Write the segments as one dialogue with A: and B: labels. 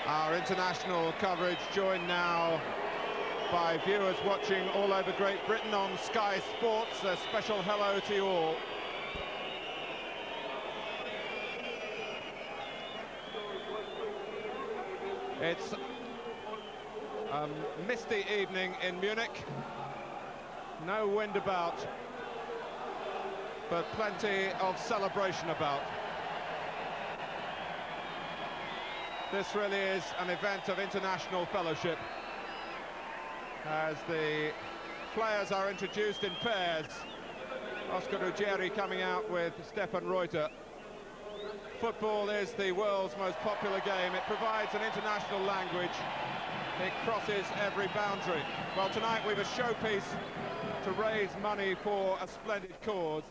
A: Our international coverage joined now by viewers watching all over Great Britain on Sky Sports. A special hello to you all. It's a misty evening in Munich. No wind about, but plenty of celebration about. This really is an event of international fellowship, as the players are introduced in pairs. Oscar Ruggeri coming out with Stefan Reuter. Football is the world's most popular game. It provides an international language. It crosses every boundary. Well, tonight we've a showpiece to raise money for a splendid cause.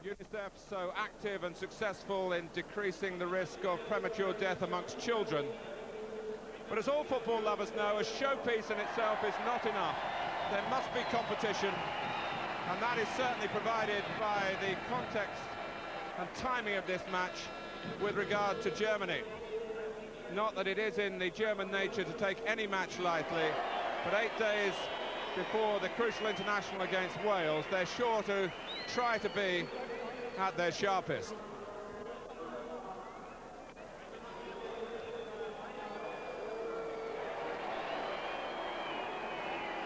A: UNICEF, so active and successful in decreasing the risk of premature death amongst children. But as all football lovers know, a showpiece in itself is not enough. There must be competition, and that is certainly provided by the context and timing of this match with regard to Germany. Not that it is in the German nature to take any match lightly, but 8 days before the crucial international against Wales, they're sure to try to be at their sharpest.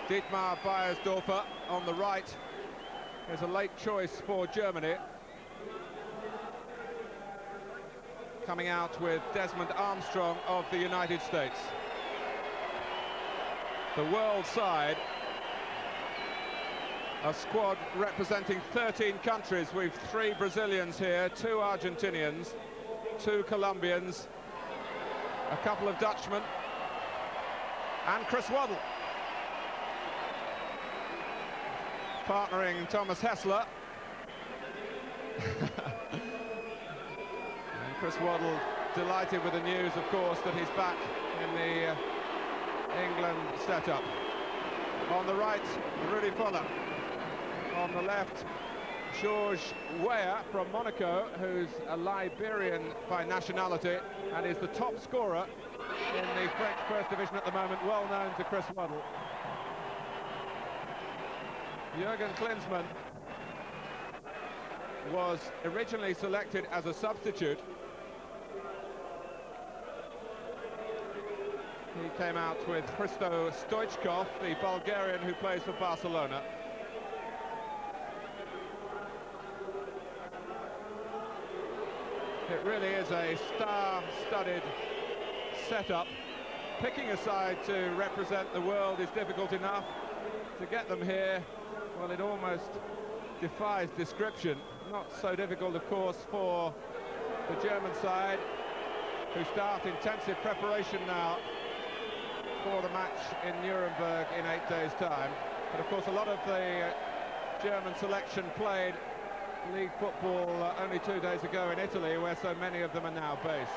A: Dietmar Beiersdorfer on the right is a late choice for Germany. Coming out with Desmond Armstrong of the United States. The world side, a squad representing 13 countries. We've 3 Brazilians here, 2 Argentinians, 2 Colombians, a couple of Dutchmen, and Chris Waddle. Partnering Thomas Hessler. And Chris Waddle delighted with the news, of course, that he's back in the England setup. On the right, Rudi Völler. On the left, Georges Weah from Monaco, who's a Liberian by nationality and is the top scorer in the French First Division at the moment, well known to Chris Waddle. Jürgen Klinsmann was originally selected as a substitute. He came out with Hristo Stoichkov, the Bulgarian who plays for Barcelona. It really is a star-studded setup. Picking a side to represent the world is difficult enough. To get them here, well, it almost defies description. Not so difficult, of course, for the German side, who start intensive preparation now for the match in Nuremberg in 8 days' time. But of course, a lot of the German selection played league football only 2 days ago in Italy, where so many of them are now based.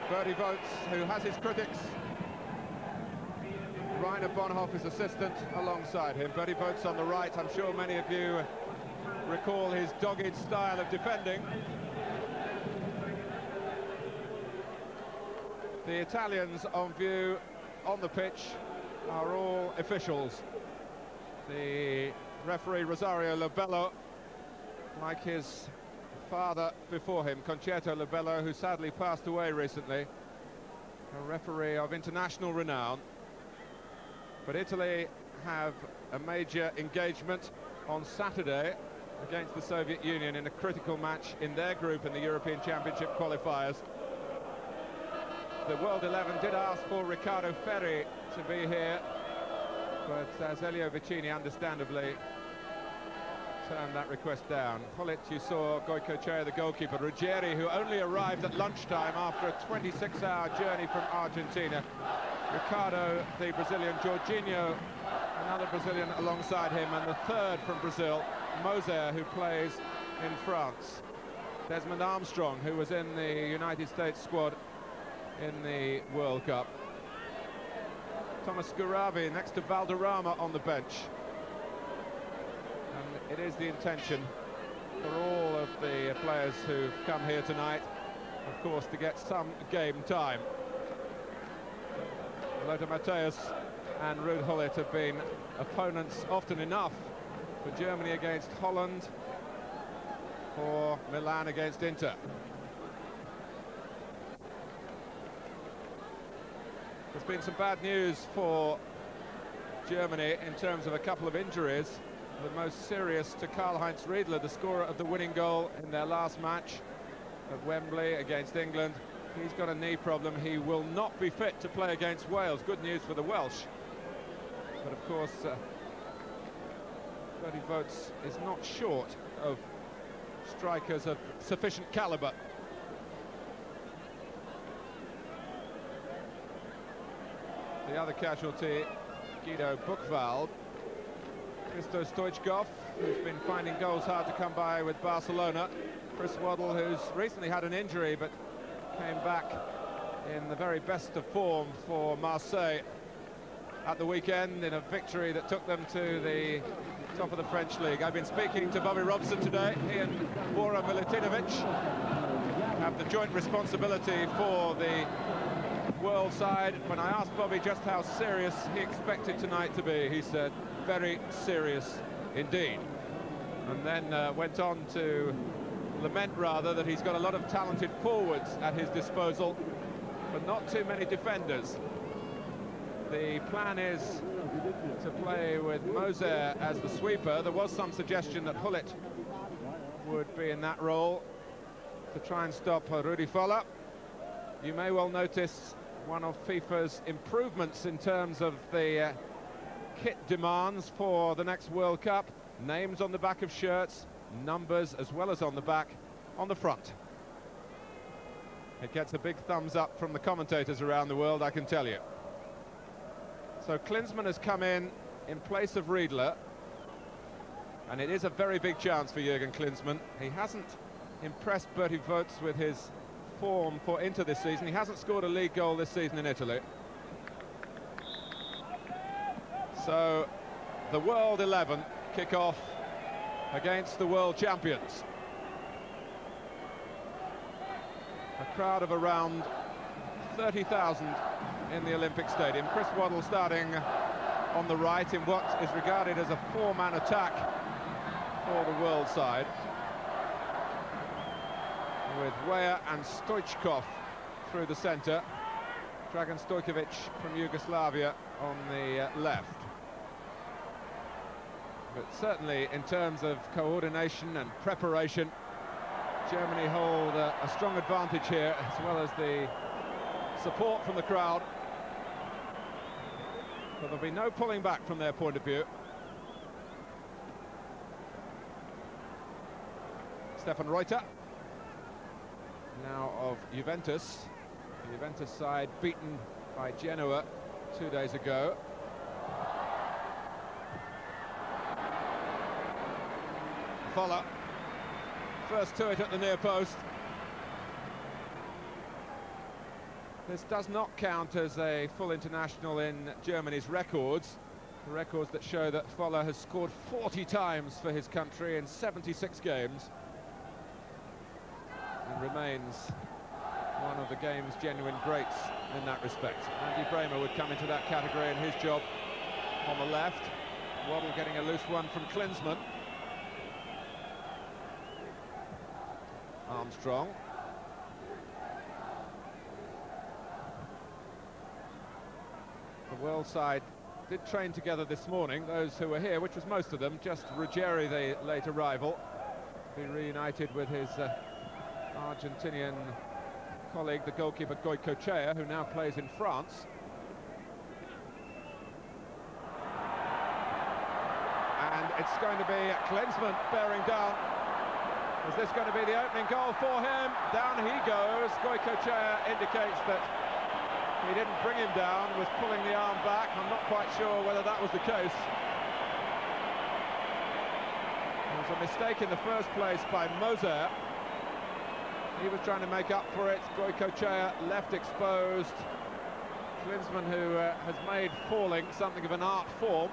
A: Bertie Vogts, who has his critics. Rainer Bonhoff, his assistant, alongside him. Bertie Vogts on the right. I'm sure many of you recall his dogged style of defending. The Italians on view on the pitch are all officials. The referee Rosario Lobello, like his father before him, Concetto Lobello, who sadly passed away recently, a referee of international renown. But Italy have a major engagement on Saturday against the Soviet Union in a critical match in their group in the European Championship qualifiers. The World 11 did ask for Riccardo Ferri to be here, but as Elio Vicini understandably turned that request down. Hullet, you saw Goicoechea, the goalkeeper. Ruggeri, who only arrived at lunchtime after a 26-hour journey from Argentina. Ricardo, the Brazilian. Jorginho, another Brazilian alongside him. And the third from Brazil, Moser, who plays in France. Desmond Armstrong, who was in the United States squad in the World Cup. Thomas Scuravi next to Valderrama on the bench. And it is the intention for all of the players who've come here tonight, of course, to get some game time. Lothar Matthäus and Ruud Gullit have been opponents often enough, for Germany against Holland, for Milan against Inter. There's been some bad news for Germany in terms of a couple of injuries. The most serious to Karl-Heinz Riedler, the scorer of the winning goal in their last match at Wembley against England. He's got a knee problem. He will not be fit to play against Wales. Good news for the Welsh. But of course, Bertie Vogts is not short of strikers of sufficient calibre. The other casualty, Guido Buchwald. Hristo Stoichkov, who's been finding goals hard to come by with Barcelona. Chris Waddle, who's recently had an injury but came back in the very best of form for Marseille at the weekend in a victory that took them to the top of the French league. I've been speaking to Bobby Robson today. He and Bora Milutinovic have the joint responsibility for the world side. When I asked Bobby just how serious he expected tonight to be, he said, very serious indeed. And then went on to lament, rather, that he's got a lot of talented forwards at his disposal, but not too many defenders. The plan is to play with Moser as the sweeper. There was some suggestion that Gullit would be in that role to try and stop Rudi Völler. You may well notice one of FIFA's improvements in terms of the kit demands for the next World Cup. Names on the back of shirts, numbers as well as on the back, on the front. It gets a big thumbs up from the commentators around the world, I can tell you. So Klinsmann has come in place of Riedler, and it is a very big chance for Jürgen Klinsmann. He hasn't impressed Bertie Vogts with his form for Inter this season. He hasn't scored a league goal this season in Italy. So the World 11 kick off against the world champions. A crowd of around 30,000 in the Olympic Stadium. Chris Waddle starting on the right in what is regarded as a four-man attack for the world side, with Weah and Stoichkov through the centre, Dragan Stojkovic from Yugoslavia on the left. But certainly in terms of coordination and preparation, Germany hold a strong advantage here, as well as the support from the crowd. But there'll be no pulling back from their point of view. Stefan Reuter, now of Juventus. The Juventus side beaten by Genoa 2 days ago. Völler, first to it at the near post. This does not count as a full international in Germany's records. The records that show that Völler has scored 40 times for his country in 76 games. And remains one of the game's genuine greats in that respect. Andy Bremer would come into that category in his job on the left. Waddle getting a loose one from Klinsmann. Armstrong. The world side did train together this morning, those who were here, which was most of them. Just Ruggieri, the late arrival, been reunited with his Argentinian colleague, the goalkeeper Goicoechea, who now plays in France. And it's going to be Klinsmann bearing down. Is this going to be the opening goal for him? Down he goes. Goicoechea indicates that he didn't bring him down, was pulling the arm back. I'm not quite sure whether that was the case. There was a mistake in the first place by Moser. He was trying to make up for it. Goicoechea left exposed. Klinsmann, who has made falling something of an art form.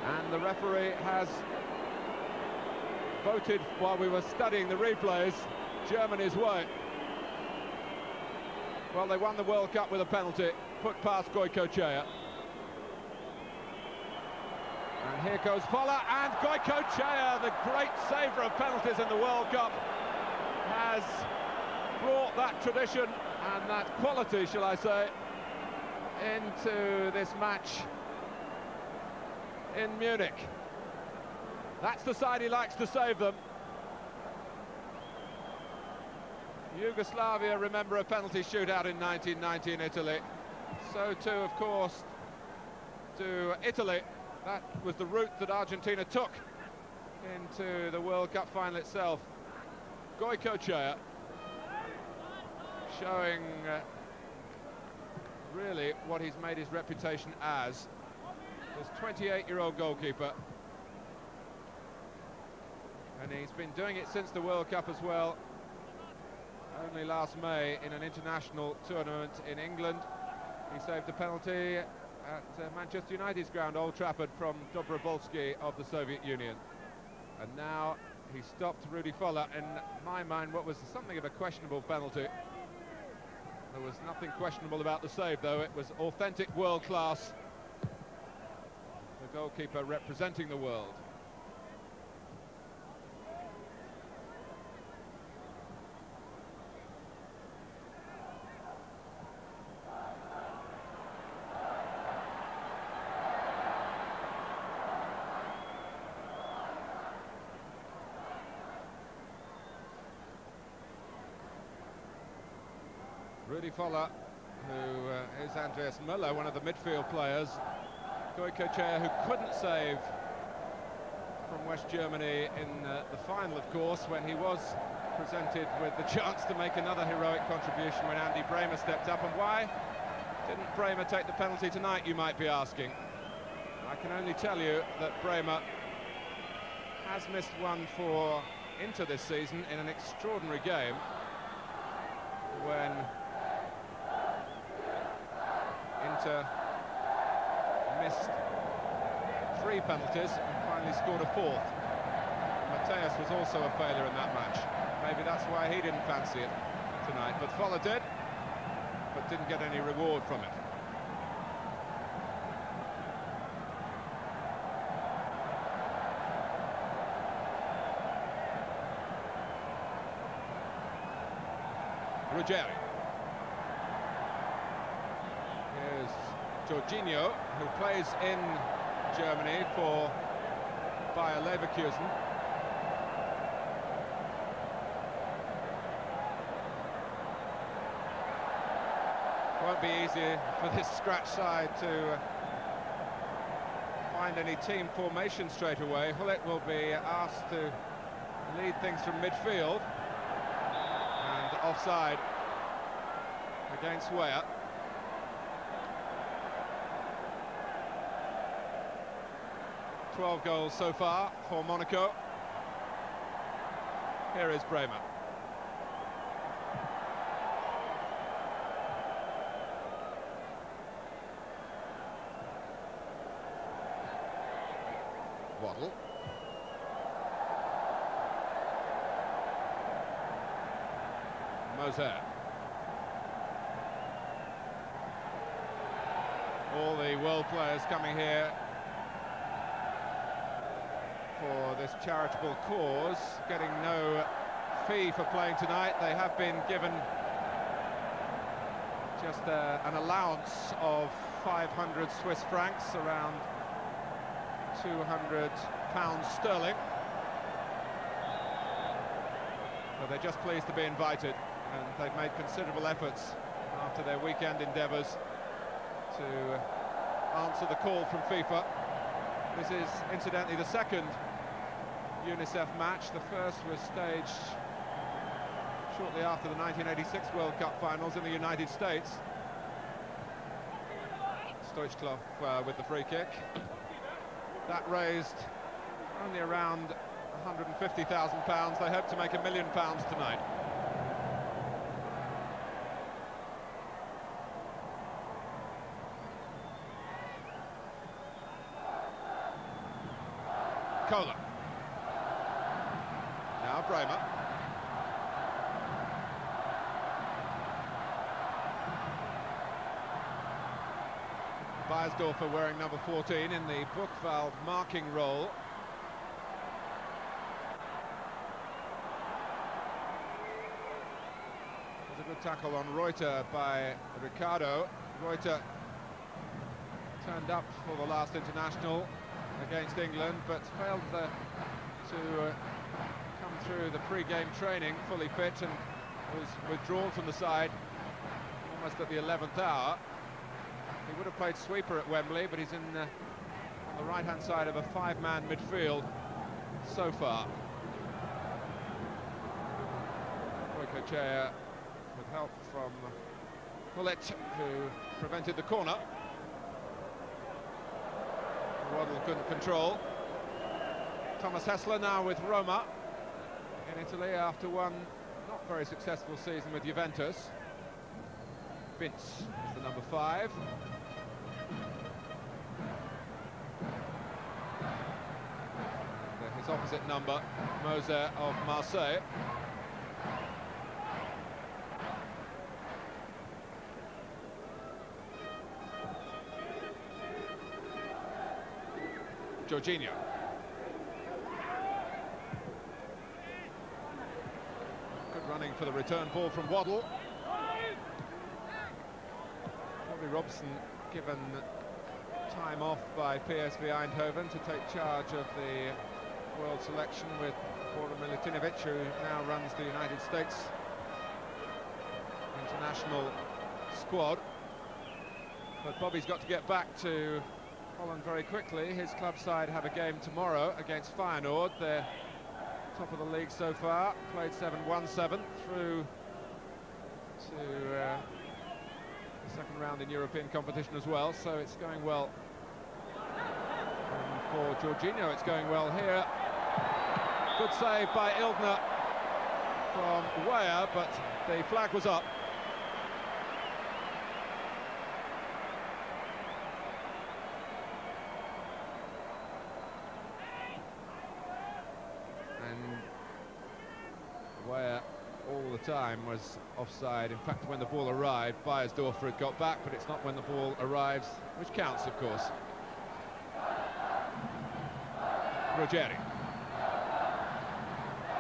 A: And the referee has voted, while we were studying the replays, Germany's way. Well, they won the World Cup with a penalty, put past Goycochea. And here goes Voller, and Goycochea, the great saver of penalties in the World Cup, has brought that tradition and that quality, shall I say, into this match in Munich. That's the side he likes to save them. Yugoslavia, remember, a penalty shootout in 1990 in Italy. So too, of course, to Italy. That was the route that Argentina took into the World Cup final itself. Goycochea showing really what he's made his reputation as. This 28-year-old goalkeeper. And he's been doing it since the World Cup as well. Only last May in an international tournament in England, he saved a penalty at Manchester United's ground, Old Trafford, from Dobrovolsky of the Soviet Union. And now he stopped Rudi Voller. In my mind, what was something of a questionable penalty. There was nothing questionable about the save, though. It was authentic world class. The goalkeeper representing the world. Rudi Voller, who is Andreas Müller, one of the midfield players. Goycochea, who couldn't save from West Germany in the final, of course, when he was presented with the chance to make another heroic contribution when Andy Bremer stepped up. And why didn't Bremer take the penalty tonight, you might be asking? I can only tell you that Bremer has missed one for Inter this season in an extraordinary game when Inter missed 3 penalties and finally scored a 4th. Mateus was also a failure in that match. Maybe that's why he didn't fancy it tonight, but Voller did, but didn't get any reward from it. Ruggeri. Here's Jorginho, who plays in Germany for Bayer Leverkusen. Won't be easy for this scratch side to find any team formation straight away. Hullet will be asked to lead things from midfield. And offside against Weah. "12 goals so far for Monaco." Here is Bremer. Waddle. Moser. All the world players coming here for this charitable cause, getting no fee for playing tonight. They have been given just an allowance of 500 Swiss francs, around £200 sterling. But they're just pleased to be invited, and they've made considerable efforts after their weekend endeavours to answer the call from FIFA. This is incidentally the second UNICEF match. The first was staged shortly after the 1986 World Cup finals in the United States. Stoichkov with the free kick. That raised only around £150,000. They hope to make £1 million tonight. Kohler. Now Bremer. Beiersdorfer wearing number 14 in the Buchwald marking role. There's a good tackle on Reuter by Ricardo. Reuter turned up for the last international against England, but failed to come through the pre-game training fully fit and was withdrawn from the side almost at the 11th hour. He would have played sweeper at Wembley, but he's on the right-hand side of a five-man midfield so far. Goicoechea with help from Gullit, who prevented the corner. Waddle couldn't control. Thomas Hessler now with Roma in Italy after one not very successful season with Juventus. Vince is the number 5. And his opposite number, Moser of Marseille. Jorginho. Good running for the return ball from Waddle. Bobby Robson given time off by PSV Eindhoven to take charge of the world selection with Bora Milutinovic, who now runs the United States international squad. But Bobby's got to get back to Holland very quickly. His club side have a game tomorrow against Feyenoord. They're top of the league so far, played 7-1-7 through to the second round in European competition as well, so it's going well. And for Jorginho it's going well here. Good save by Ildner from Weah, but the flag was up. Where all the time was offside. In fact, when the ball arrived, Beiersdorfer had got back, but it's not when the ball arrives, which counts, of course. Ruggeri,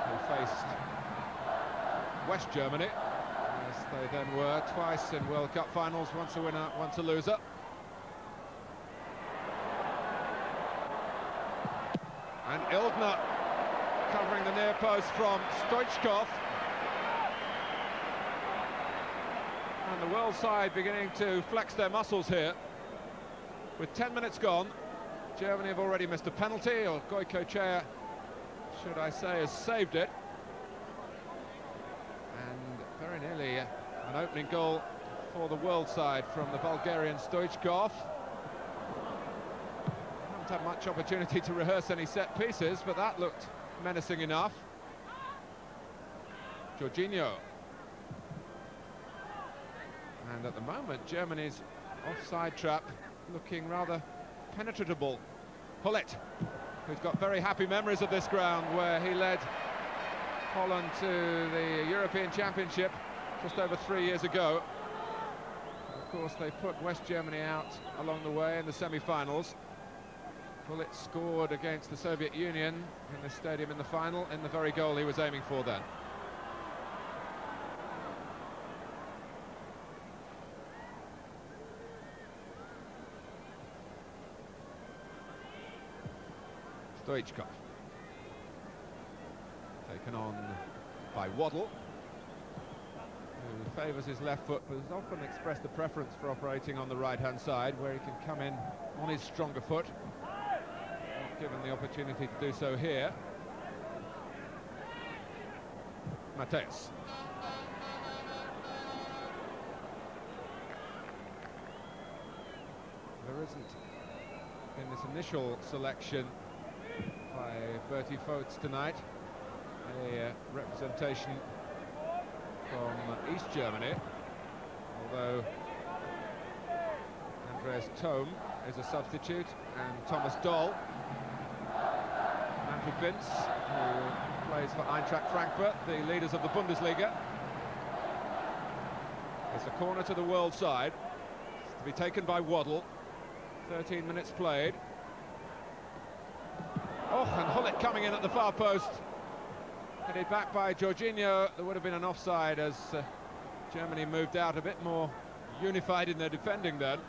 A: who faced West Germany, as they then were twice in World Cup finals, once a winner, once a loser. And Ildner covering the near post from Stoichkov. And the world side beginning to flex their muscles here. With 10 minutes gone, Germany have already missed a penalty, or Goicoechea, should I say, has saved it. And very nearly an opening goal for the world side from the Bulgarian Stoichkov. Haven't had much opportunity to rehearse any set pieces, but that looked menacing enough. Jorginho. And at the moment, Germany's offside trap looking rather penetrable. Gullit, who's got very happy memories of this ground, where he led Holland to the European Championship just over 3 years ago. Of course, they put West Germany out along the way in the semi-finals. Gullit scored against the Soviet Union in the stadium in the final, in the very goal he was aiming for then. Stoichkov, taken on by Waddle, who favours his left foot, but has often expressed a preference for operating on the right-hand side, where he can come in on his stronger foot. Given the opportunity to do so here. Matthäus. There isn't, in this initial selection by Bertie Vogts tonight, a representation from East Germany, although Andreas Thom is a substitute, and Thomas Doll David Vince, who plays for Eintracht Frankfurt, the leaders of the Bundesliga. It's a corner to the world side. It's to be taken by Waddle. 13 minutes played. Oh, and Hullet coming in at the far post. Headed back by Jorginho. There would have been an offside as Germany moved out a bit more unified in their defending then.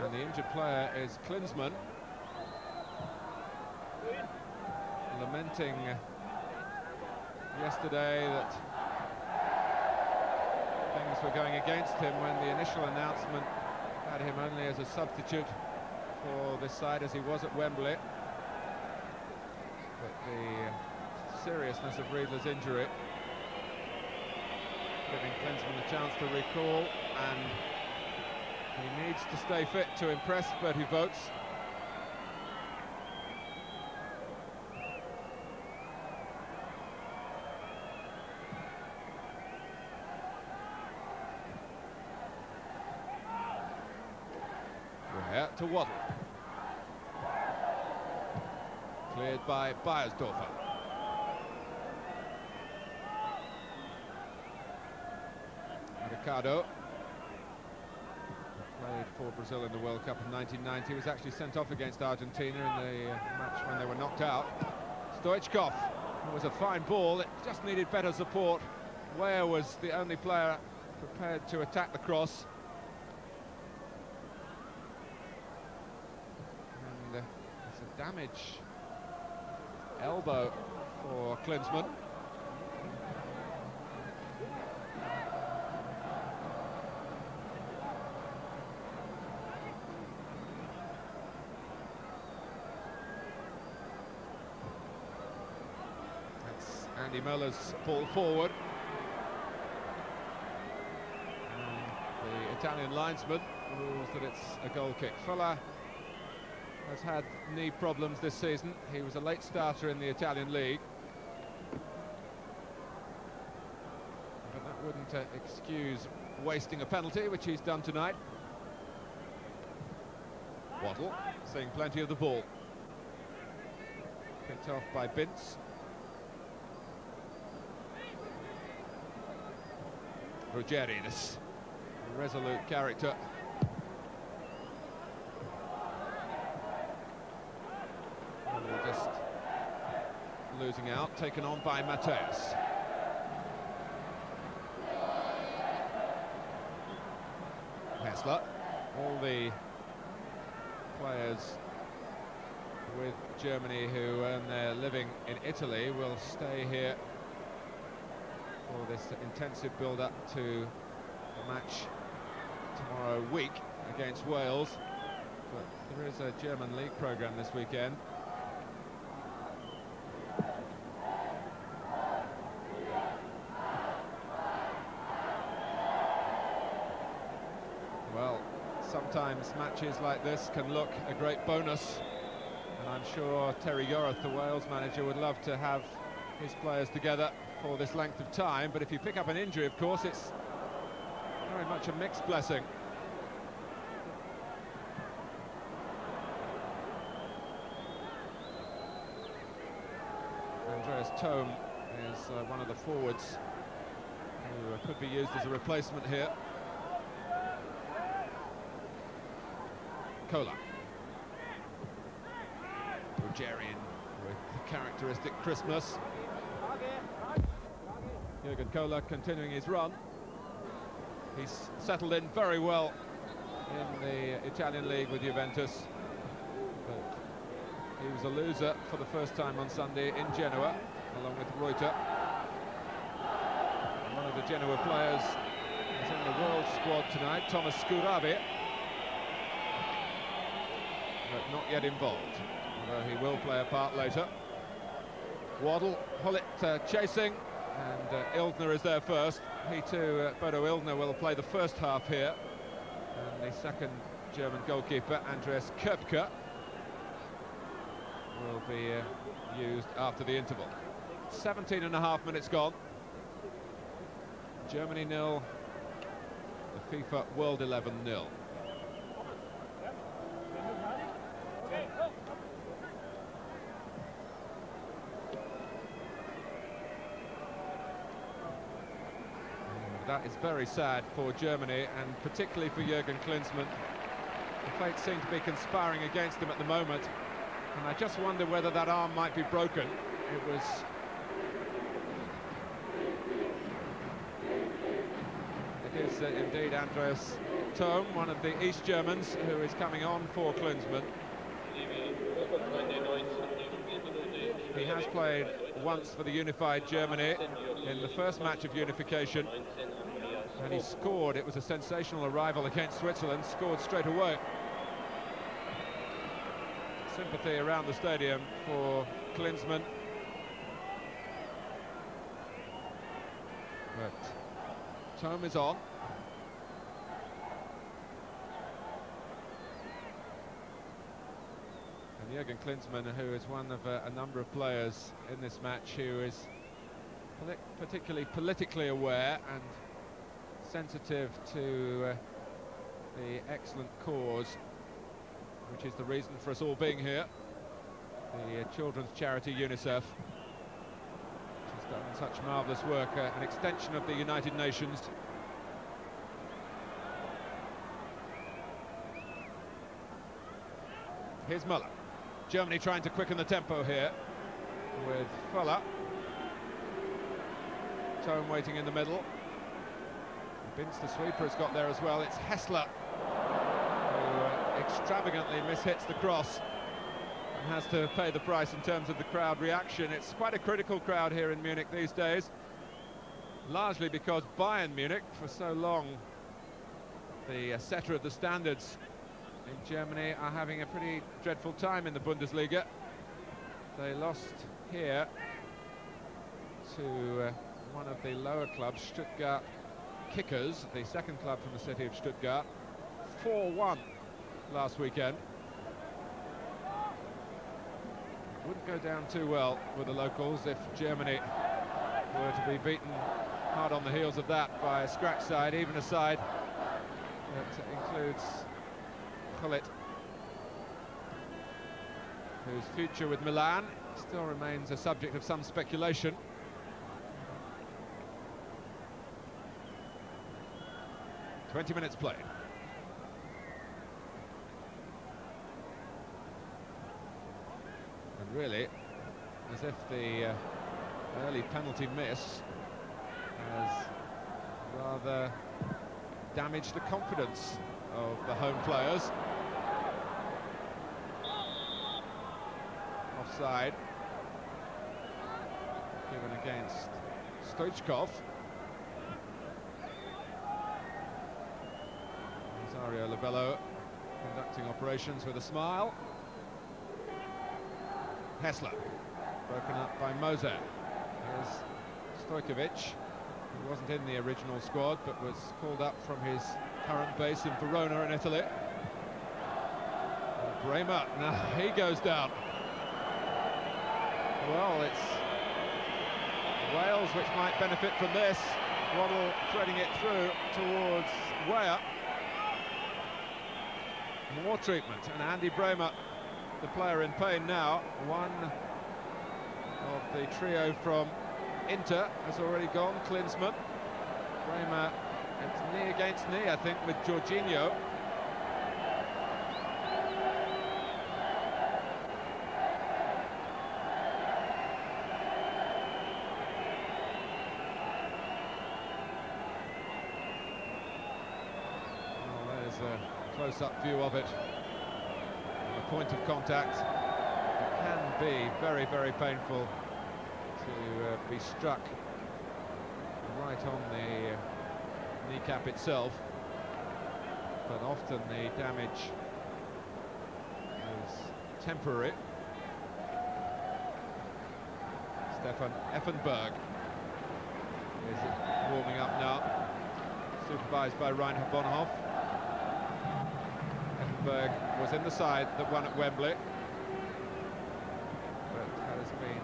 A: And the injured player is Klinsmann, lamenting yesterday that things were going against him when the initial announcement had him only as a substitute for this side, as he was at Wembley. But the seriousness of Riedler's injury giving Klinsmann a chance to recall, and he needs to stay fit to impress Bertie Vogts. To Waddle. Cleared by Beiersdorfer. Ricardo played for Brazil in the World Cup in 1990. He was actually sent off against Argentina in the match when they were knocked out. Stoichkov. It was a fine ball, it just needed better support. Weah was the only player prepared to attack the cross. It's a damage elbow for Klinsmann. That's Andy Möller's ball forward. And the Italian linesman rules that it's a goal kick. Fuller has had knee problems this season. He was a late starter in the Italian league, but that wouldn't excuse wasting a penalty, which he's done tonight. Waddle seeing plenty of the ball. Picked off by Binz. Ruggeri, this resolute character. Just losing out, taken on by Mateus. Hessler. All the players with Germany who earn their living in Italy will stay here for this intensive build-up to the match tomorrow week against Wales. But there is a German league programme this weekend. Well, sometimes matches like this can look a great bonus, and I'm sure Terry Yorath, the Wales manager, would love to have his players together for this length of time. But if you pick up an injury, of course, it's very much a mixed blessing. Andreas Thom is one of the forwards who could be used as a replacement here. Kohler. Ruggierian with the characteristic crispness. Jürgen Kohler continuing his run. He's settled in very well in the Italian league with Juventus, but he was a loser for the first time on Sunday in Genoa, along with Reuter. And one of the Genoa players is in the world squad tonight, Thomas Scurabi, but not yet involved, although he will play a part later. Waddle, Hullet chasing, and Ildner is there first. He too, Bodo Ildner, will play the first half here, and the second German goalkeeper, Andreas Köpke, will be used after the interval. 17.5 minutes gone. Germany 0, FIFA World 11 0. That is very sad for Germany, and particularly for Jürgen Klinsmann. The fates seem to be conspiring against him at the moment, and I just wonder whether that arm might be broken. It is indeed Andreas Thom, one of the East Germans, who is coming on for Klinsmann. He has played once for the unified Germany in the first match of unification, and he scored. It was a sensational arrival against Switzerland, scored straight away. Sympathy around the stadium for Klinsmann. But Thom is on. And Jürgen Klinsmann, who is one of a number of players in this match who is particularly politically aware and sensitive to the excellent cause, which is the reason for us all being here, the children's charity UNICEF, which has done such marvellous work, an extension of the United Nations. Here's Müller. Germany trying to quicken the tempo here with Völler. Thom waiting in the middle. Binz, the sweeper, has got there as well. It's Hessler who extravagantly mishits the cross and has to pay the price in terms of the crowd reaction. It's quite a critical crowd here in Munich these days, largely because Bayern Munich, for so long the setter of the standards in Germany, are having a pretty dreadful time in the Bundesliga. They lost here to one of the lower clubs, Stuttgart Kickers, the second club from the city of Stuttgart, 4-1 last weekend. Wouldn't go down too well with the locals if Germany were to be beaten hard on the heels of that by a scratch side, even a side that includes Gullit, whose future with Milan still remains a subject of some speculation. "20 minutes played. And really, as if the early penalty miss has rather damaged the confidence of the home players. Offside given against Stoichkov. Rosario Labello conducting operations with a smile. Hessler broken up by Moser. Here's Stojkovic, who wasn't in the original squad but was called up from his current base in Verona in Italy. And Bremer, now he goes down. Well, it's Wales which might benefit from this. Waddle threading it through towards Weah. More treatment, and Andy Bremer, the player in pain now. One of the trio from Inter has already gone, Klinsmann. Bremer, it's knee against knee, I think, with Jorginho. Well, there's a close-up view of it. And the point of contact, it can be very, very painful to be struck right on the kneecap itself, but often the damage is temporary. Stefan Effenberg is warming up now, supervised by Reinhard Bonhoff. Effenberg was in the side that won at Wembley, but has been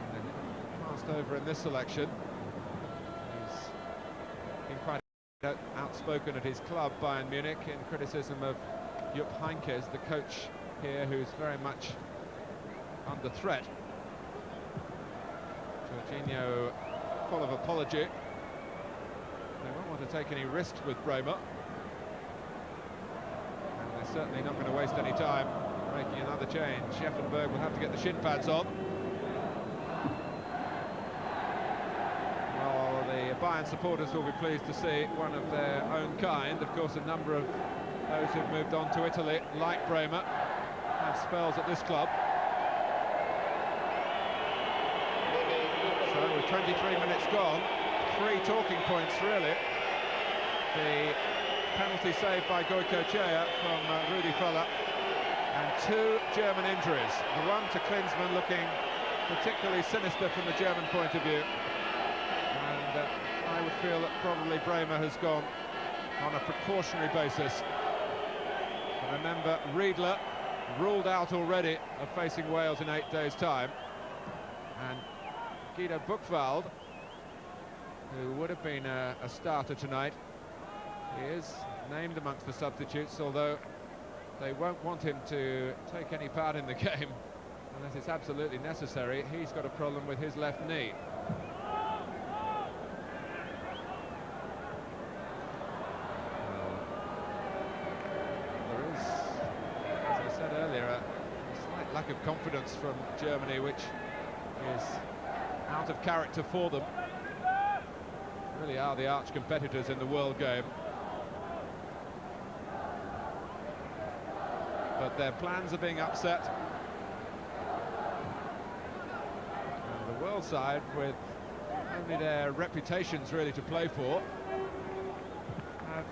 A: passed over in this selection. He's been quite outspoken at his club, Bayern Munich, in criticism of Jupp Heynckes, the coach here, who's very much under threat. Jorginho full of apology. They won't want to take any risks with Bremer. And they're certainly not going to waste any time making another change. Scheffenberg will have to get the shin pads on. Well, the Bayern supporters will be pleased to see one of their own kind. Of course, a number of those who've moved on to Italy, like Bremer, have spells at this club. So, with 23 minutes gone, 3 talking points really. The penalty saved by Goycochea from Rudi Völler, and 2 German injuries. The one to Klinsmann looking particularly sinister from the German point of view. And I would feel that probably Bremer has gone on a precautionary basis. But remember, Riedler ruled out already of facing Wales in 8 days' time. And Guido Buchwald, who would have been a starter tonight, he is named amongst the substitutes, although they won't want him to take any part in the game unless it's absolutely necessary. He's got a problem with his left knee. There is, as I said earlier, a slight lack of confidence from Germany, which is out of character for them. Really are the arch competitors in the world game. But their plans are being upset. And the world side, with only their reputations really to play for,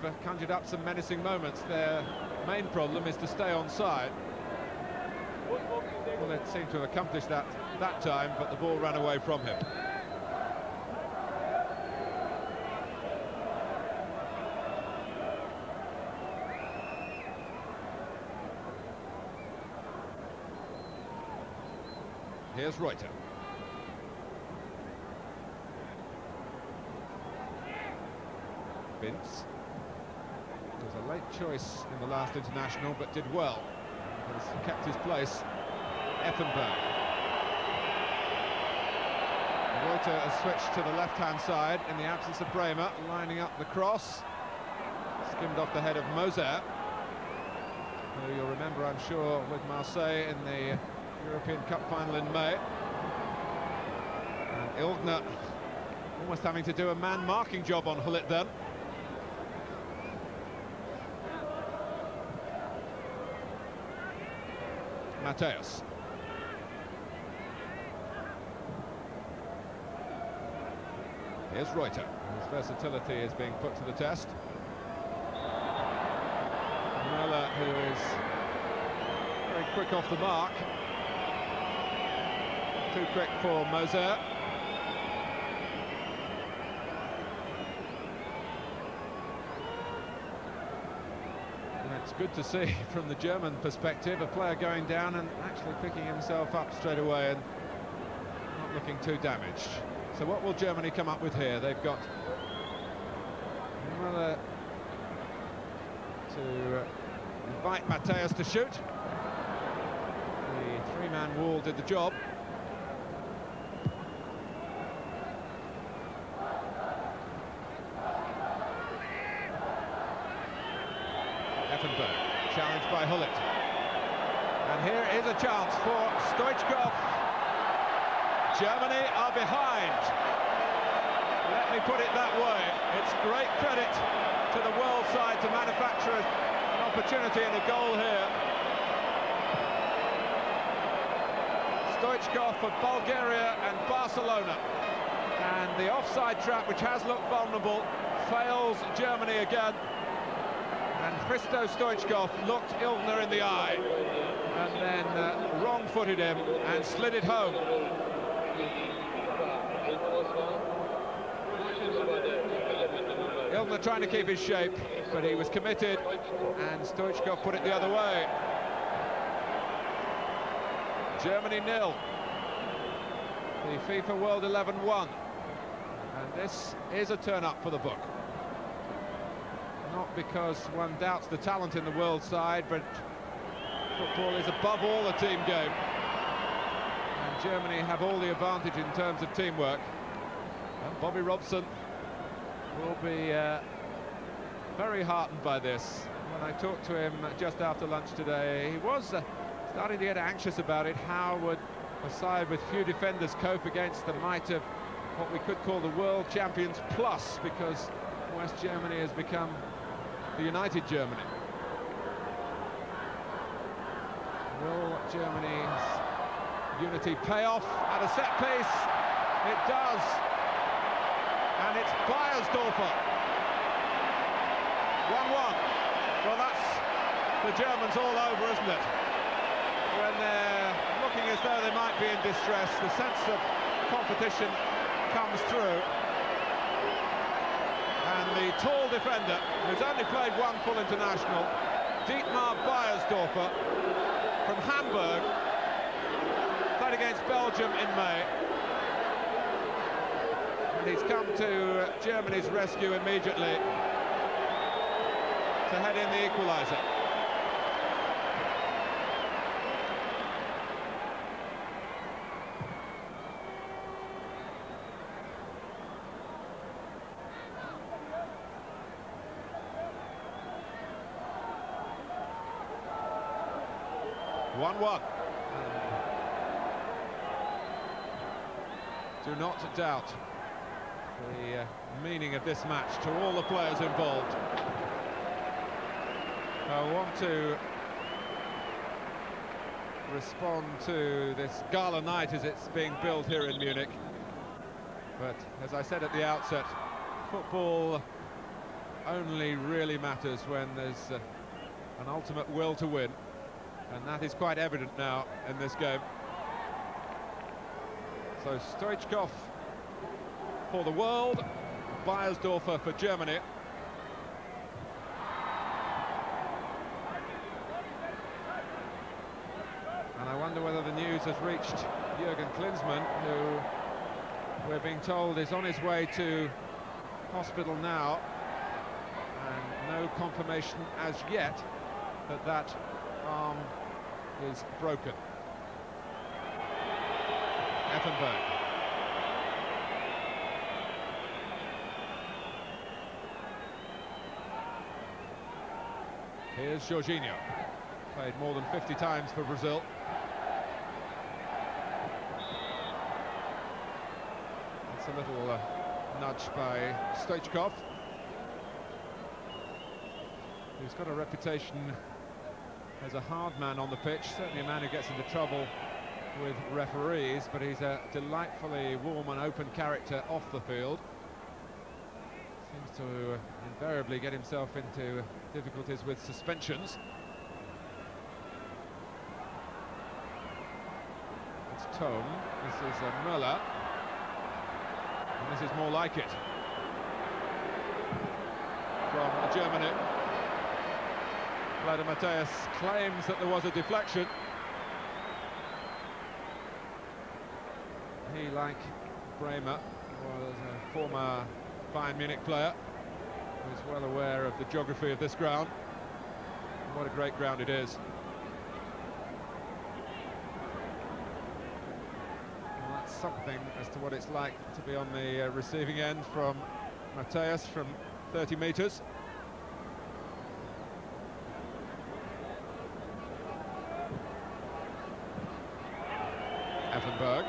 A: have conjured up some menacing moments. Their main problem is to stay on side. Well, they seem to have accomplished that time, but the ball ran away from him. Here's Reuter. Vince was a late choice in the last international, but did well. Has kept his place. Effenberg. Reuter has switched to the left-hand side in the absence of Bremer, lining up the cross. Skimmed off the head of Moser, who you'll remember, I'm sure, with Marseille in the European Cup final in May. And Ilgner almost having to do a man-marking job on Hullet then. Matthäus. Here's Reuter. His versatility is being put to the test. Möller, who is very quick off the mark. Too quick for Moser. And it's good to see from the German perspective a player going down and actually picking himself up straight away and not looking too damaged. So what will Germany come up with here? They've got Möller to invite Matthäus to shoot. The 3-man wall did the job. Effenberg, challenged by Hullet. And here is a chance for Stoichkov. Germany are behind. Let me put it that way. It's great credit to the world side to manufacture an opportunity and a goal here. Stoichkov for Bulgaria and Barcelona. And the offside trap, which has looked vulnerable, fails Germany again. And Hristo Stoichkov looked Ilgner in the eye and then wrong-footed him and slid it home. Ilgner trying to keep his shape, but he was committed, and Stoichkov put it the other way. Germany 0. The FIFA World 11 1. And this is a turn-up for the book. because one doubts the talent in the world side, but football is above all a team game. And Germany have all the advantage in terms of teamwork. And Bobby Robson will be very heartened by this. When I talked to him just after lunch today, he was starting to get anxious about it. How would a side with few defenders cope against the might of what we could call the world champions plus, because West Germany has become the United Germany. Will Germany's unity pay off at a set piece? It does. And it's Beiersdorfer. 1-1. Well, that's the Germans all over, isn't it? When they're looking as though they might be in distress, the sense of competition comes through. And the tall defender, who's only played one full international, Dietmar Beiersdorfer from Hamburg, played against Belgium in May. And he's come to Germany's rescue immediately to head in the equaliser. Do not doubt the meaning of this match to all the players involved. I want to respond to this gala night as it's being built here in Munich. But as I said at the outset, football only really matters when there's an ultimate will to win. And that is quite evident now in this game. So Stoichkov for the world, Beiersdorfer for Germany. And I wonder whether the news has reached Jürgen Klinsmann, who we're being told is on his way to hospital now, and no confirmation as yet that that arm is broken. Effenberg. Here's Jorginho. Played more than 50 times for Brazil. That's a little nudge by Stoichkov, who's got a reputation as a hard man on the pitch, certainly a man who gets into trouble with referees, but he's a delightfully warm and open character off the field. Seems to invariably get himself into difficulties with suspensions. It's Tome, this is Müller, and this is more like it from Germany. Lothar Matthäus claims that there was a deflection. He, like Bremer, was a former Bayern Munich player, who's well aware of the geography of this ground. What a great ground it is. Well, that's something as to what it's like to be on the receiving end from Matthäus from 30 metres. Effenberg.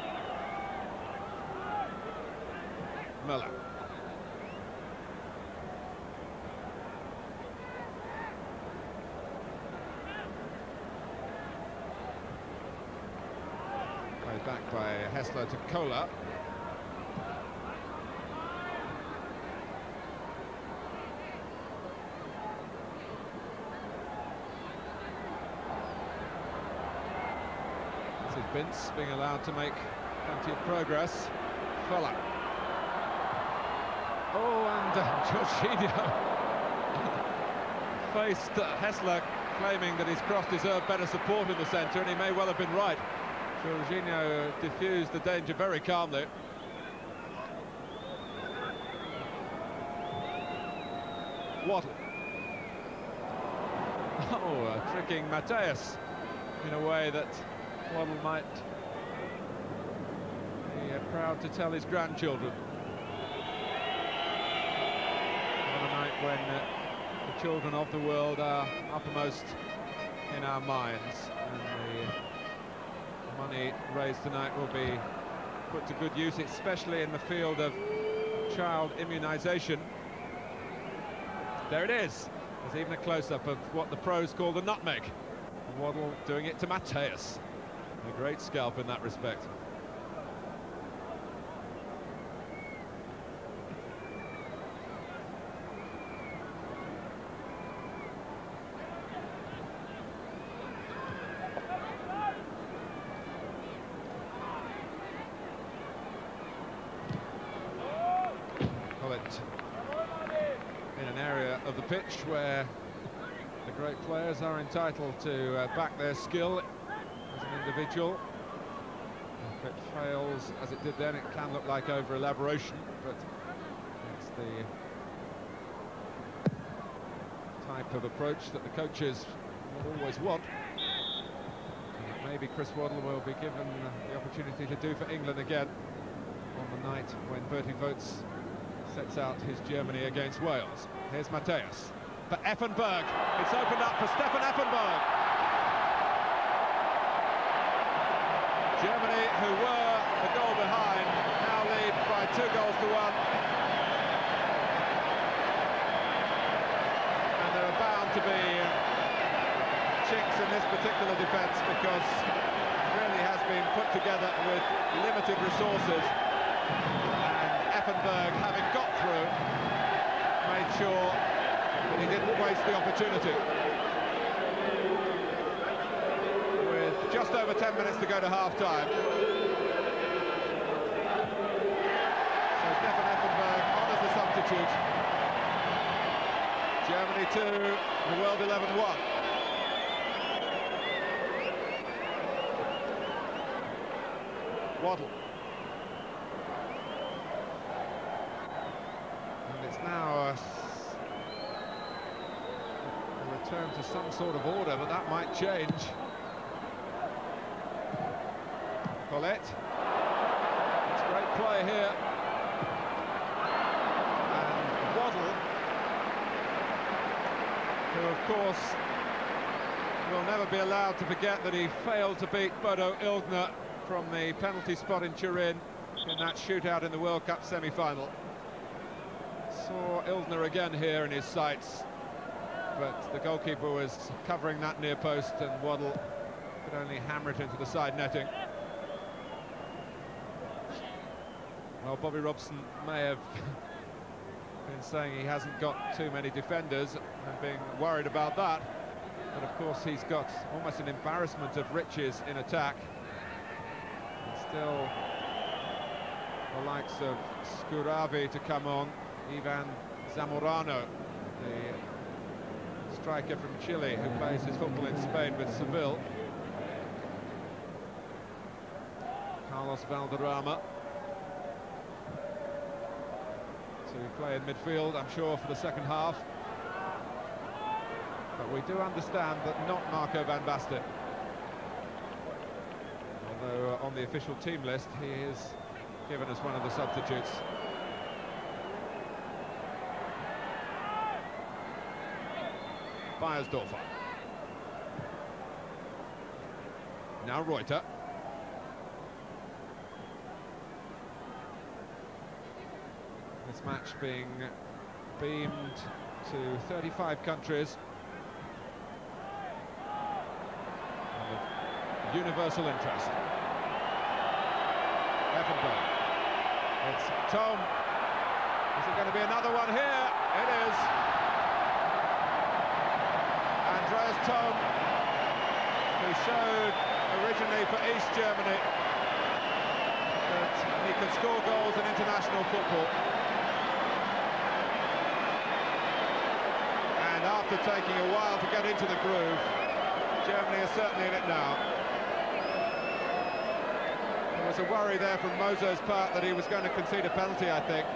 A: Müller. Played back by Hessler to Kohler. This is Binz being allowed to make plenty of progress. Völler. Oh, and Jorginho faced Hessler, claiming that he's cross deserved better support in the centre, and he may well have been right. Jorginho diffused the danger very calmly. Waddle. Oh, tricking Matthäus in a way that Waddle might be proud to tell his grandchildren. On a night when the children of the world are uppermost in our minds, and the money raised tonight will be put to good use, especially in the field of child immunisation. There it is. There's even a close-up of what the pros call the nutmeg. And Waddle doing it to Matthäus. A great scalp in that respect. In an area of the pitch where the great players are entitled to back their skill as an individual. If it fails, as it did then, it can look like over-elaboration, but it's the type of approach that the coaches will always want. And maybe Chris Waddle will be given the opportunity to do for England again on the night when Bertie Vogts sets out his Germany against Wales. Here's Matthäus for Effenberg. It's opened up for Stefan Effenberg. Germany, who were a goal behind, now lead by 2 goals to 1. And there are bound to be chinks in this particular defence, because it really has been put together with limited resources. Effenberg, having got through, made sure that he didn't waste the opportunity. With just over 10 minutes to go to half-time. So Stefan Effenberg on as the substitute. Germany 2, the world 11-1. Waddle. It's now a return to some sort of order, but that might change. Collette. It's great play here. And Waddle, who of course will never be allowed to forget that he failed to beat Bodo Illgner from the penalty spot in Turin in that shootout in the World Cup semi-final. Saw Illgner again here in his sights, but the goalkeeper was covering that near post, and Waddle could only hammer it into the side netting. Well, Bobby Robson may have been saying he hasn't got too many defenders and being worried about that, but of course he's got almost an embarrassment of riches in attack. And still the likes of Scuravi to come on. Ivan Zamorano, the striker from Chile who plays his football in Spain with Seville. Carlos Valderrama to play in midfield, I'm sure, for the second half. But we do understand that not Marco van Basten. Although on the official team list he is given as one of the substitutes. Beiersdorfer. Now Reuter. This match being beamed to 35 countries. And of universal interest. Effenberg. It's Thom. Is it going to be another one here? It is. Andreas Thom, who showed originally for East Germany that he can score goals in international football. And after taking a while to get into the groove, Germany are certainly in it now. There was a worry there from Mozo's part that he was going to concede a penalty, I think.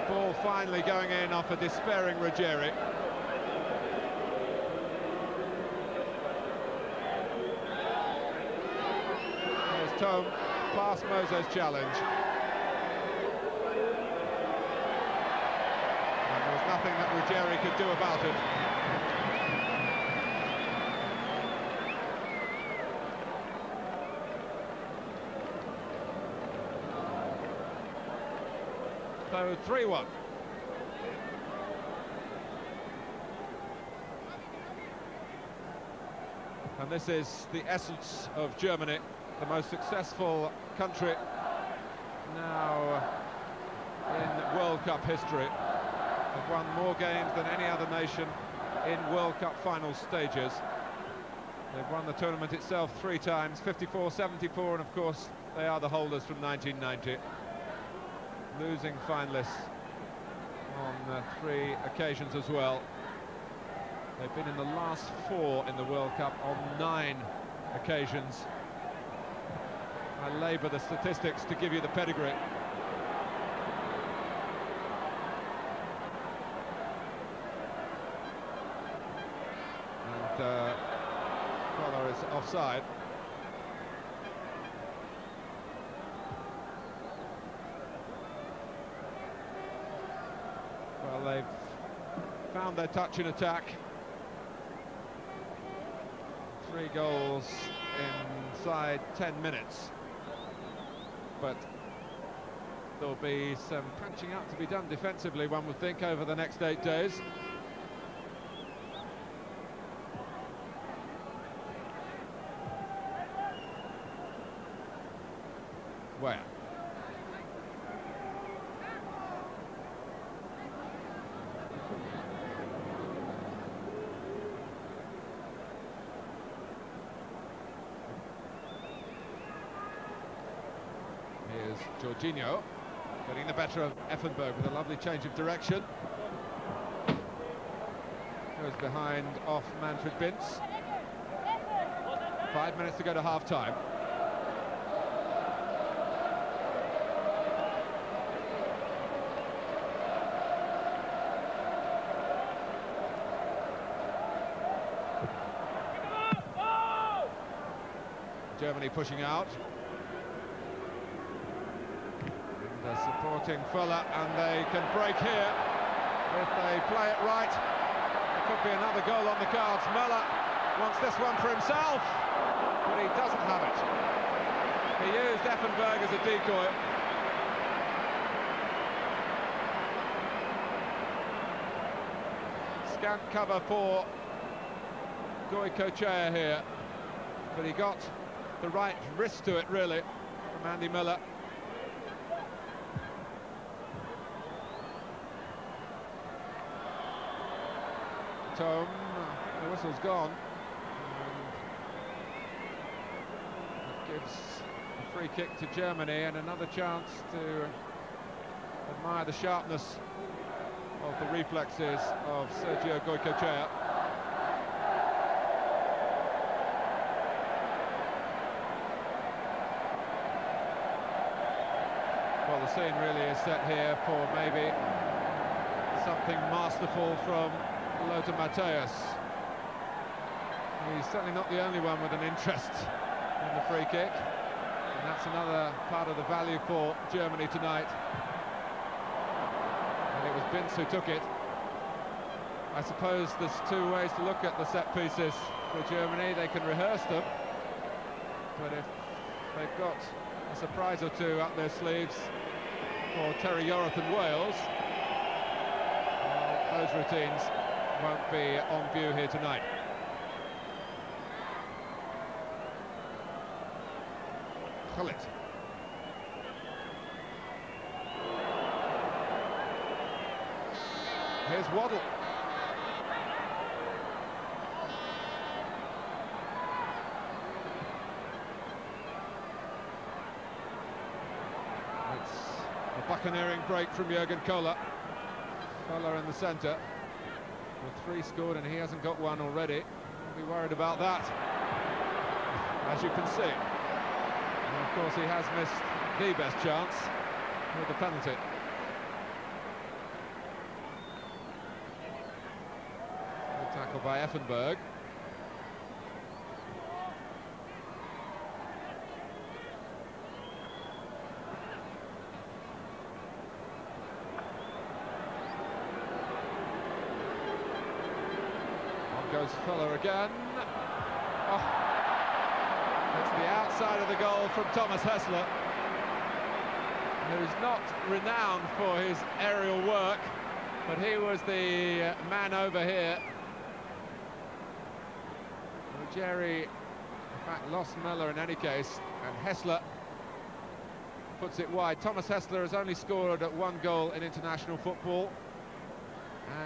A: Ball finally going in off a despairing Ruggieri. home past Mose's challenge. And there was nothing that Ruggieri could do about it. So 3-1. And this is the essence of Germany, the most successful country now in World Cup history. They've won more games than any other nation in World Cup final stages. They've won the tournament itself 3 times, 54, 74, and of course they are the holders from 1990. Losing finalists on 3 occasions as well. They've been in the last 4 in the World Cup on 9 occasions. I labour the statistics to give you the pedigree. And Koller is offside. Well, they've found their touch in attack. 3 goals inside 10 minutes. But there'll be some punching up to be done defensively, one would think, over the next 8 days. Where? Here's Jorginho getting the better of Effenberg with a lovely change of direction. Goes behind off Manfred Binz. 5 minutes to go to half-time. Germany pushing out. They're supporting Fuller, and they can break here if they play it right. There could be another goal on the cards. Müller wants this one for himself, but he doesn't have it. He used Effenberg as a decoy. Scant cover for Goycochea here, but he got the right wrist to it, really, from Andy Müller. Tome, the whistle's gone. And it gives a free kick to Germany and another chance to admire the sharpness of the reflexes of Sergio Goycochea. Well, the scene really is set here for maybe something masterful from Lothar Matthäus. He's certainly not the only one with an interest in the free kick, and that's another part of the value for Germany tonight. And it was Binz who took it. I suppose there's 2 ways to look at the set pieces for Germany. They can rehearse them, but if they've got a surprise or 2 up their sleeves for Terry Yorath and Wales, well, those routines won't be on view here tonight. Gullit. Here's Waddle. It's a buccaneering break from Jürgen Kohler. Kohler in the centre. With 3 scored and he hasn't got 1 already. Don't be worried about that, as you can see. And of course he has missed the best chance with the penalty. Good tackle by Effenberg. goes Fuller again. Oh. It's the outside of the goal from Thomas Hessler, who's not renowned for his aerial work, but he was the man over here. Ruggieri, in fact, lost Möller in any case, and Hessler puts it wide. Thomas Hessler has only scored one goal in international football,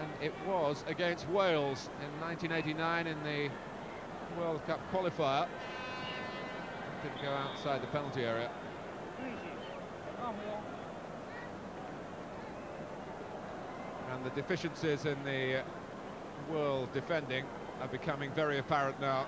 A: and it was against Wales in 1989 in the World Cup qualifier. Didn't go outside the penalty area. And the deficiencies in the world defending are becoming very apparent now.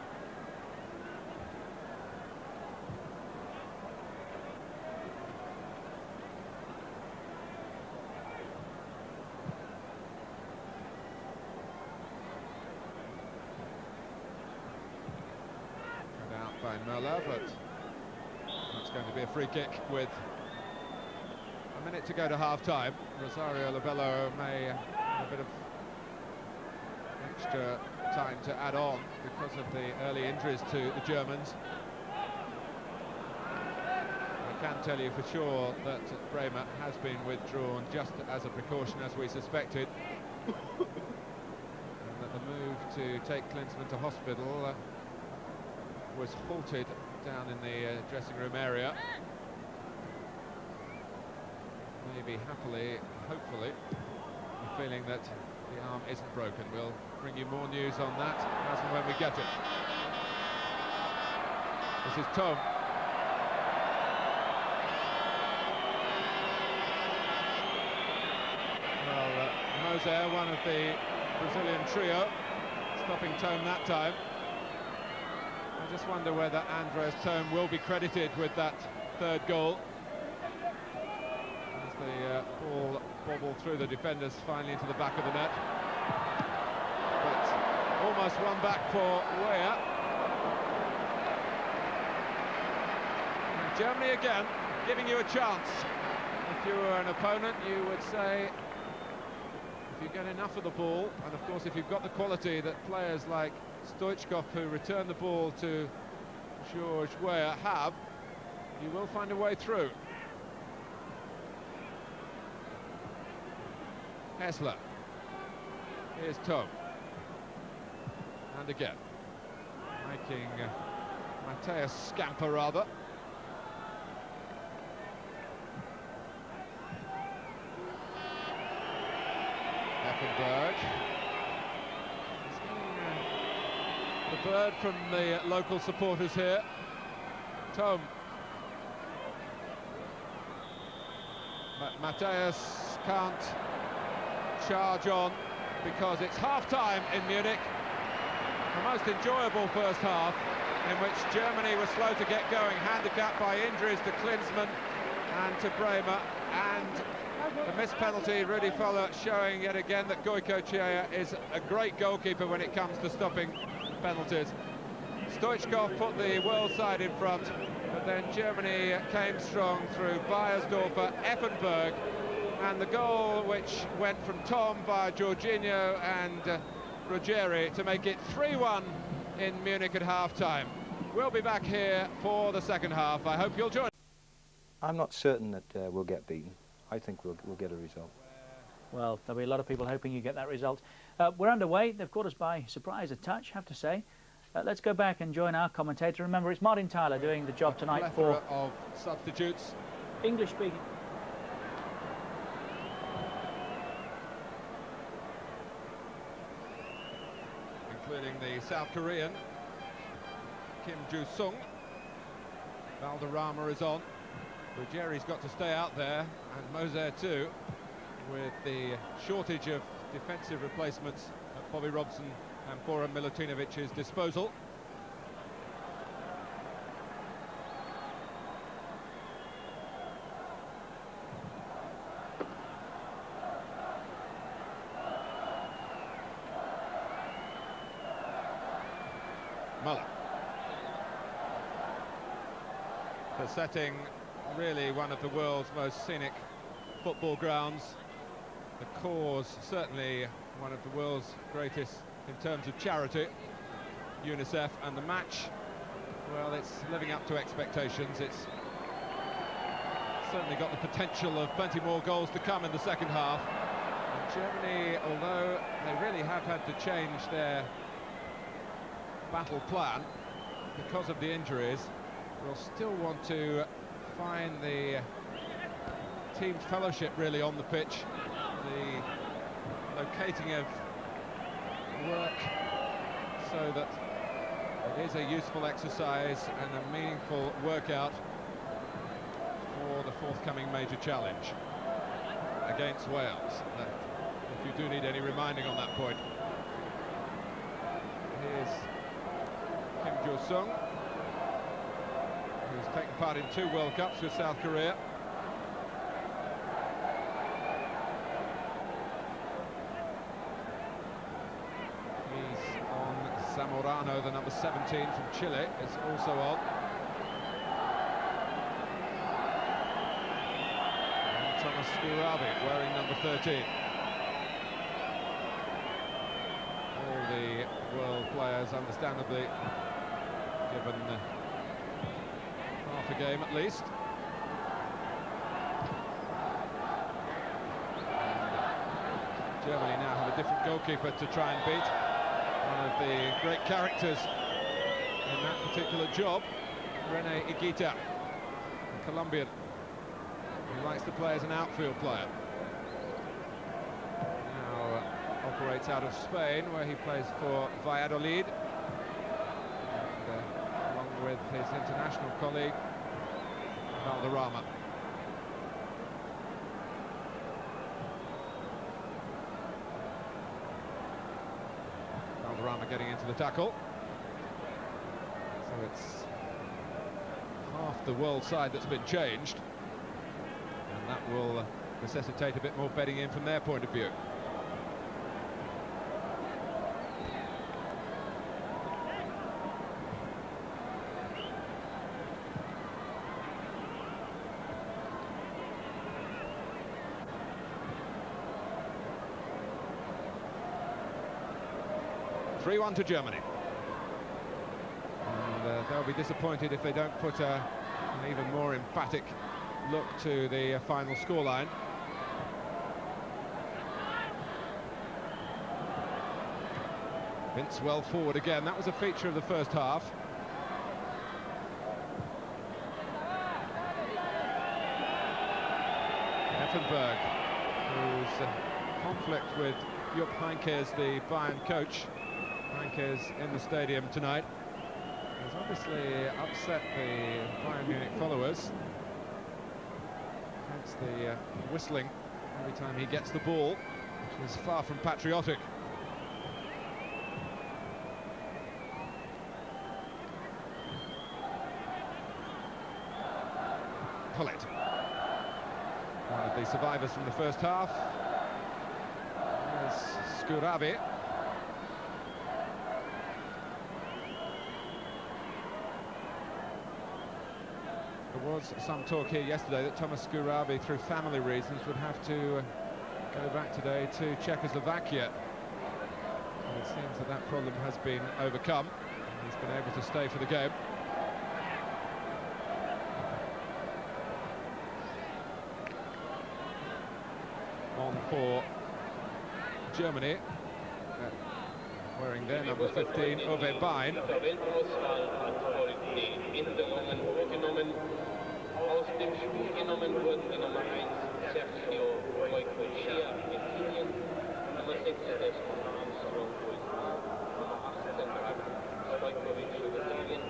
A: By Möller, but it's going to be a free kick with a minute to go to half-time. Rosario Labello may have a bit of extra time to add on because of the early injuries to the Germans. I can tell you for sure that Bremer has been withdrawn just as a precaution, as we suspected, and that the move to take Klinsmann to hospital was halted down in the dressing room area. Maybe happily, hopefully, the feeling that the arm isn't broken. We'll bring you more news on that as and when we get it. This is Tom. Well, Moser, one of the Brazilian trio, stopping Tom that time. I just wonder whether Andreas Thom will be credited with that third goal, as the ball bobbled through the defenders finally into the back of the net. But almost one back for Weah. And Germany again giving you a chance. If you were an opponent, you would say, if you get enough of the ball, and of course if you've got the quality that players like Stoichkov, who returned the ball to George Weah, have, you will find a way through. Hessler. Here's Thom. And again, making Matthias scamper rather. Effenberg. The bird from the local supporters here. Thom. Matthias can't charge on because it's half-time in Munich. A most enjoyable first half in which Germany was slow to get going, handicapped by injuries to Klinsmann and to Bremer, and the missed penalty, Rudi Völler, showing yet again that Goicoechea is a great goalkeeper when it comes to stopping penalties. Stoichkov put the world side in front, but then Germany came strong through Beiersdorfer, Effenberg, and the goal which went from Thom via Jorginho and Ruggieri to make it 3-1 in Munich at half-time. We'll be back here for the second half. I hope you'll join.
B: I'm not certain that we'll get beaten. I think we'll get a result.
C: Well, there'll be a lot of people hoping you get that result. We're underway. They've caught us by surprise a touch, have to say. Let's go back and join our commentator. Remember, it's Martin Tyler doing the job tonight for
A: of substitutes.
C: English speaking.
A: Including the South Korean Kim Joo-sung. Valderrama is on. Ruggieri's got to stay out there, and Moser too, with the shortage of defensive replacements at Bobby Robson and Boran Milutinowic's disposal. Möller. Besetting really one of the world's most scenic football grounds. The cause certainly one of the world's greatest in terms of charity, UNICEF, and the match, well, it's living up to expectations. It's certainly got the potential of plenty more goals to come in the second half. And Germany, although they really have had to change their battle plan because of the injuries, will still want to find the team fellowship really on the pitch, the locating of work so that it is a useful exercise and a meaningful workout for the forthcoming major challenge against Wales. If you do need any reminding on that point. Here's Kim Joo-sung, who's taken part in 2 World Cups with South Korea. He's on. Zamorano, the number 17 from Chile, is also on. And Thomas Skurabi wearing number 13. All the world players, understandably, given half a game at least. And Germany now have a different goalkeeper to try and beat. One of the great characters in that particular job, Rene Higuita, a Colombian who likes to play as an outfield player. Now operates out of Spain, where he plays for Valladolid, and, along with his international colleague Valderrama. Valderrama getting into the tackle. So it's half the world side that's been changed, and that will necessitate a bit more bedding in from their point of view. (3-1) to Germany, and they'll be disappointed if they don't put an even more emphatic look to the final scoreline. Vince well forward again. That was a feature of the first half. Effenberg, whose conflict with Jupp Heynckes, the Bayern coach, Heynckes in the stadium tonight, has obviously upset the Bayern Munich followers. Hence the whistling every time he gets the ball, which is far from patriotic. Pullet, one of the survivors from the first half. There's Skurabi. There was some talk here yesterday that Thomas Skurabi, through family reasons, would have to go back today to Czechoslovakia. But it seems that that problem has been overcome, and he's been able to stay for the game. On for Germany, wearing their number 15, Uwe Bein.
D: Aus dem Spiel genommen wurden die Nummer 1 Sergio Goycochea in Indien, Nummer 6 Armstrong Nummer 18 Stojkovic Jugoslawien,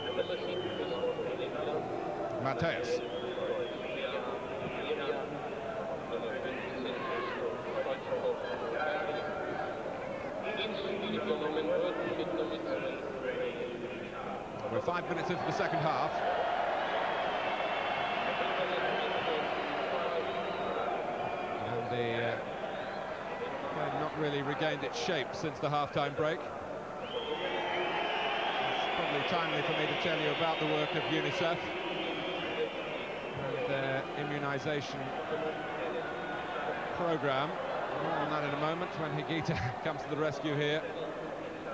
D: Nummer 7 Christoph England,
A: Matthäus.
D: Nummer 15 Stoichkov Bulgarien. Ins Spiel genommen wurden mit Nummer 12.
A: We're 5 minutes into the second half. And the game not really regained its shape since the half-time break. It's probably timely for me to tell you about the work of UNICEF and their immunisation programme, More on that in a moment when Higuita comes to the rescue here.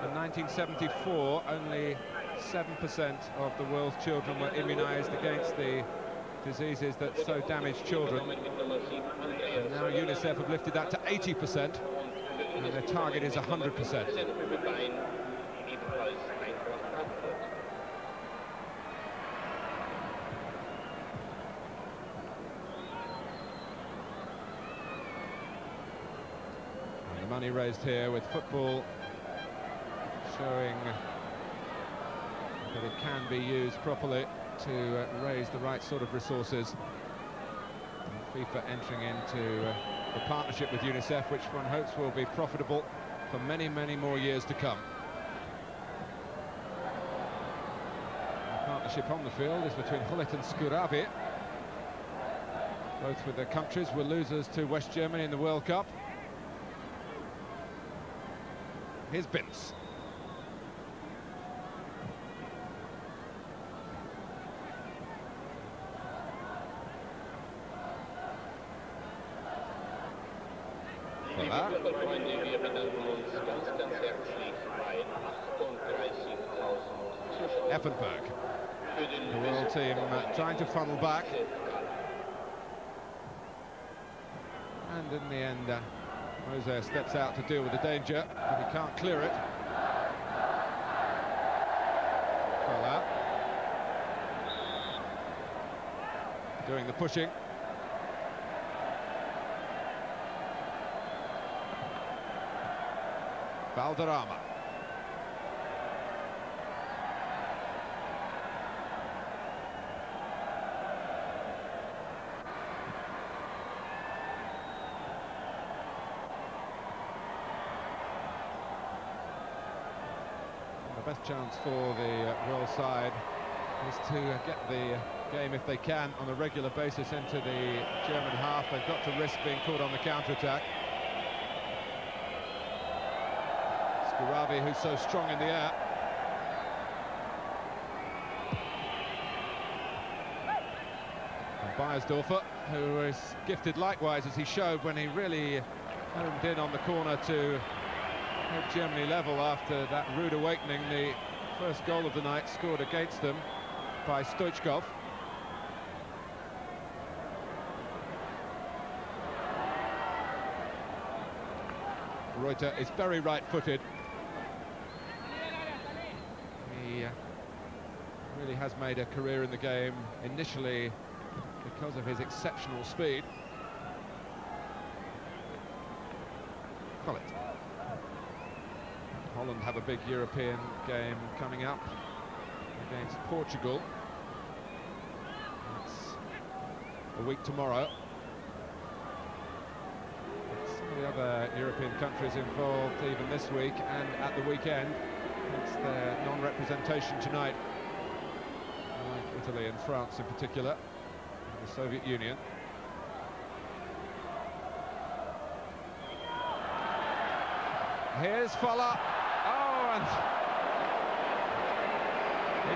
A: In 1974, only 7% of the world's children were immunised against the diseases that so damage children. And now UNICEF have lifted that to 80%, and their target is 100%. And the money raised here with football showing that it can be used properly to raise the right sort of resources. And FIFA entering into the partnership with UNICEF, which one hopes will be profitable for many, many more years to come. The partnership on the field is between Gullit and Scouravi. Both with their countries were losers to West Germany in the World Cup. Here's Bince. Effenberg, the world team trying to funnel back, and in the end Moser steps out to deal with the danger, but he can't clear it. Fell out, doing the pushing. Valderrama. The best chance for the World side is to get the game, if they can, on a regular basis into the German half. They've got to risk being caught on the counter-attack. Scouravi, who's so strong in the air. And Beiersdorfer, who is gifted likewise, as he showed when he really homed in on the corner to help Germany level after that rude awakening. The first goal of the night scored against them by Stoichkov. Reuter is very right-footed. He really has made a career in the game, initially because of his exceptional speed. Gullit. Holland have a big European game coming up against Portugal. It's a week tomorrow. Some of the other European countries involved even this week and at the weekend. It's their non-representation tonight, like Italy and France in particular, and the Soviet Union. Here's Falla. Oh, and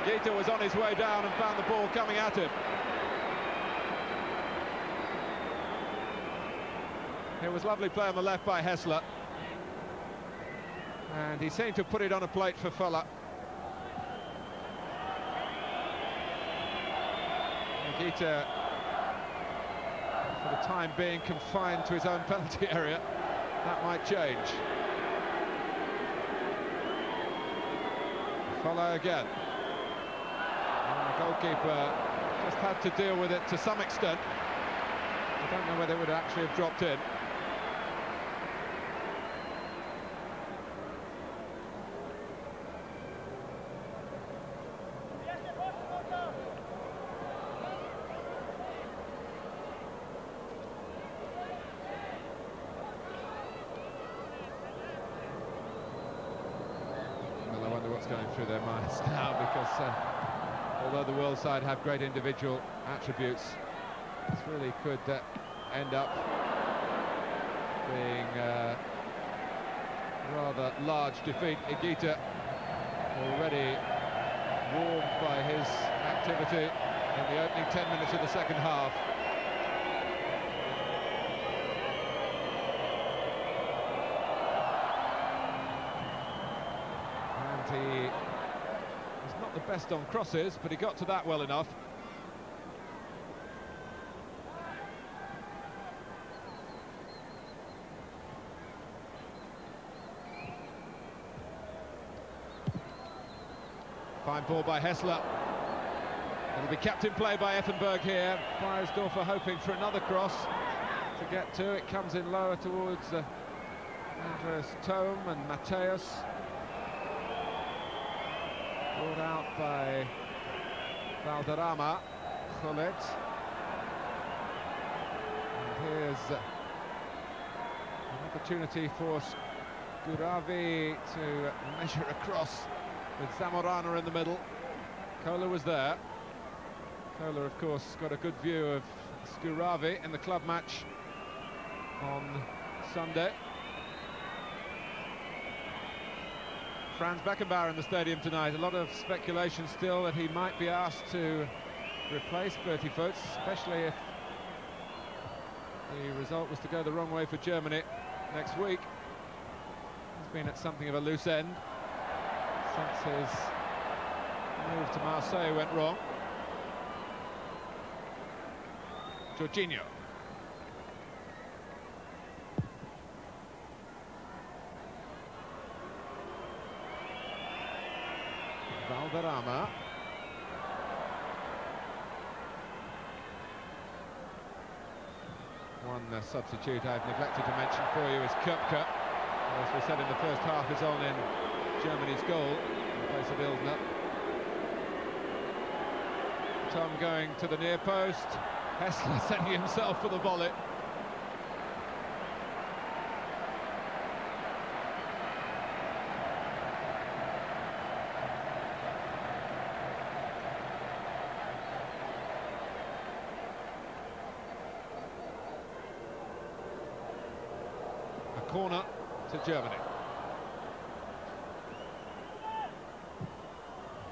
A: Higuita was on his way down and found the ball coming at him. It was lovely play on the left by Hessler, and he seemed to put it on a plate for Falla. Higuita, for the time being, confined to his own penalty area. That might change. Falla again. And the goalkeeper just had to deal with it to some extent. I don't know whether it would actually have dropped in. Going through their minds now, because although the world side have great individual attributes, this really could end up being a rather large defeat. Higuita already warmed by his activity in the opening 10 minutes of the second half. best on crosses, but he got to that well enough. Fine ball by Hessler. It'll be kept in play by Effenberg here. Beiersdorfer hoping for another cross to get to. It comes in lower towards Andreas Thom and Matthäus. Brought out by Valderrama. Gullit. And here's an opportunity for Scouravi to measure across with Zamorano in the middle. Kohler was there. Kohler, of course, got a good view of Scouravi in the club match on Sunday. Franz Beckenbauer in the stadium tonight. A lot of speculation still that he might be asked to replace Berti Vogts, especially if the result was to go the wrong way for Germany next week. He's been at something of a loose end since his move to Marseille went wrong. Jorginho. Valderrama. One substitute I've neglected to mention for you is Köpke. As we said in the first half, is on in Germany's goal in place of Ilsner. Thom going to the near post. Hessler sending himself for the volley. A corner to Germany.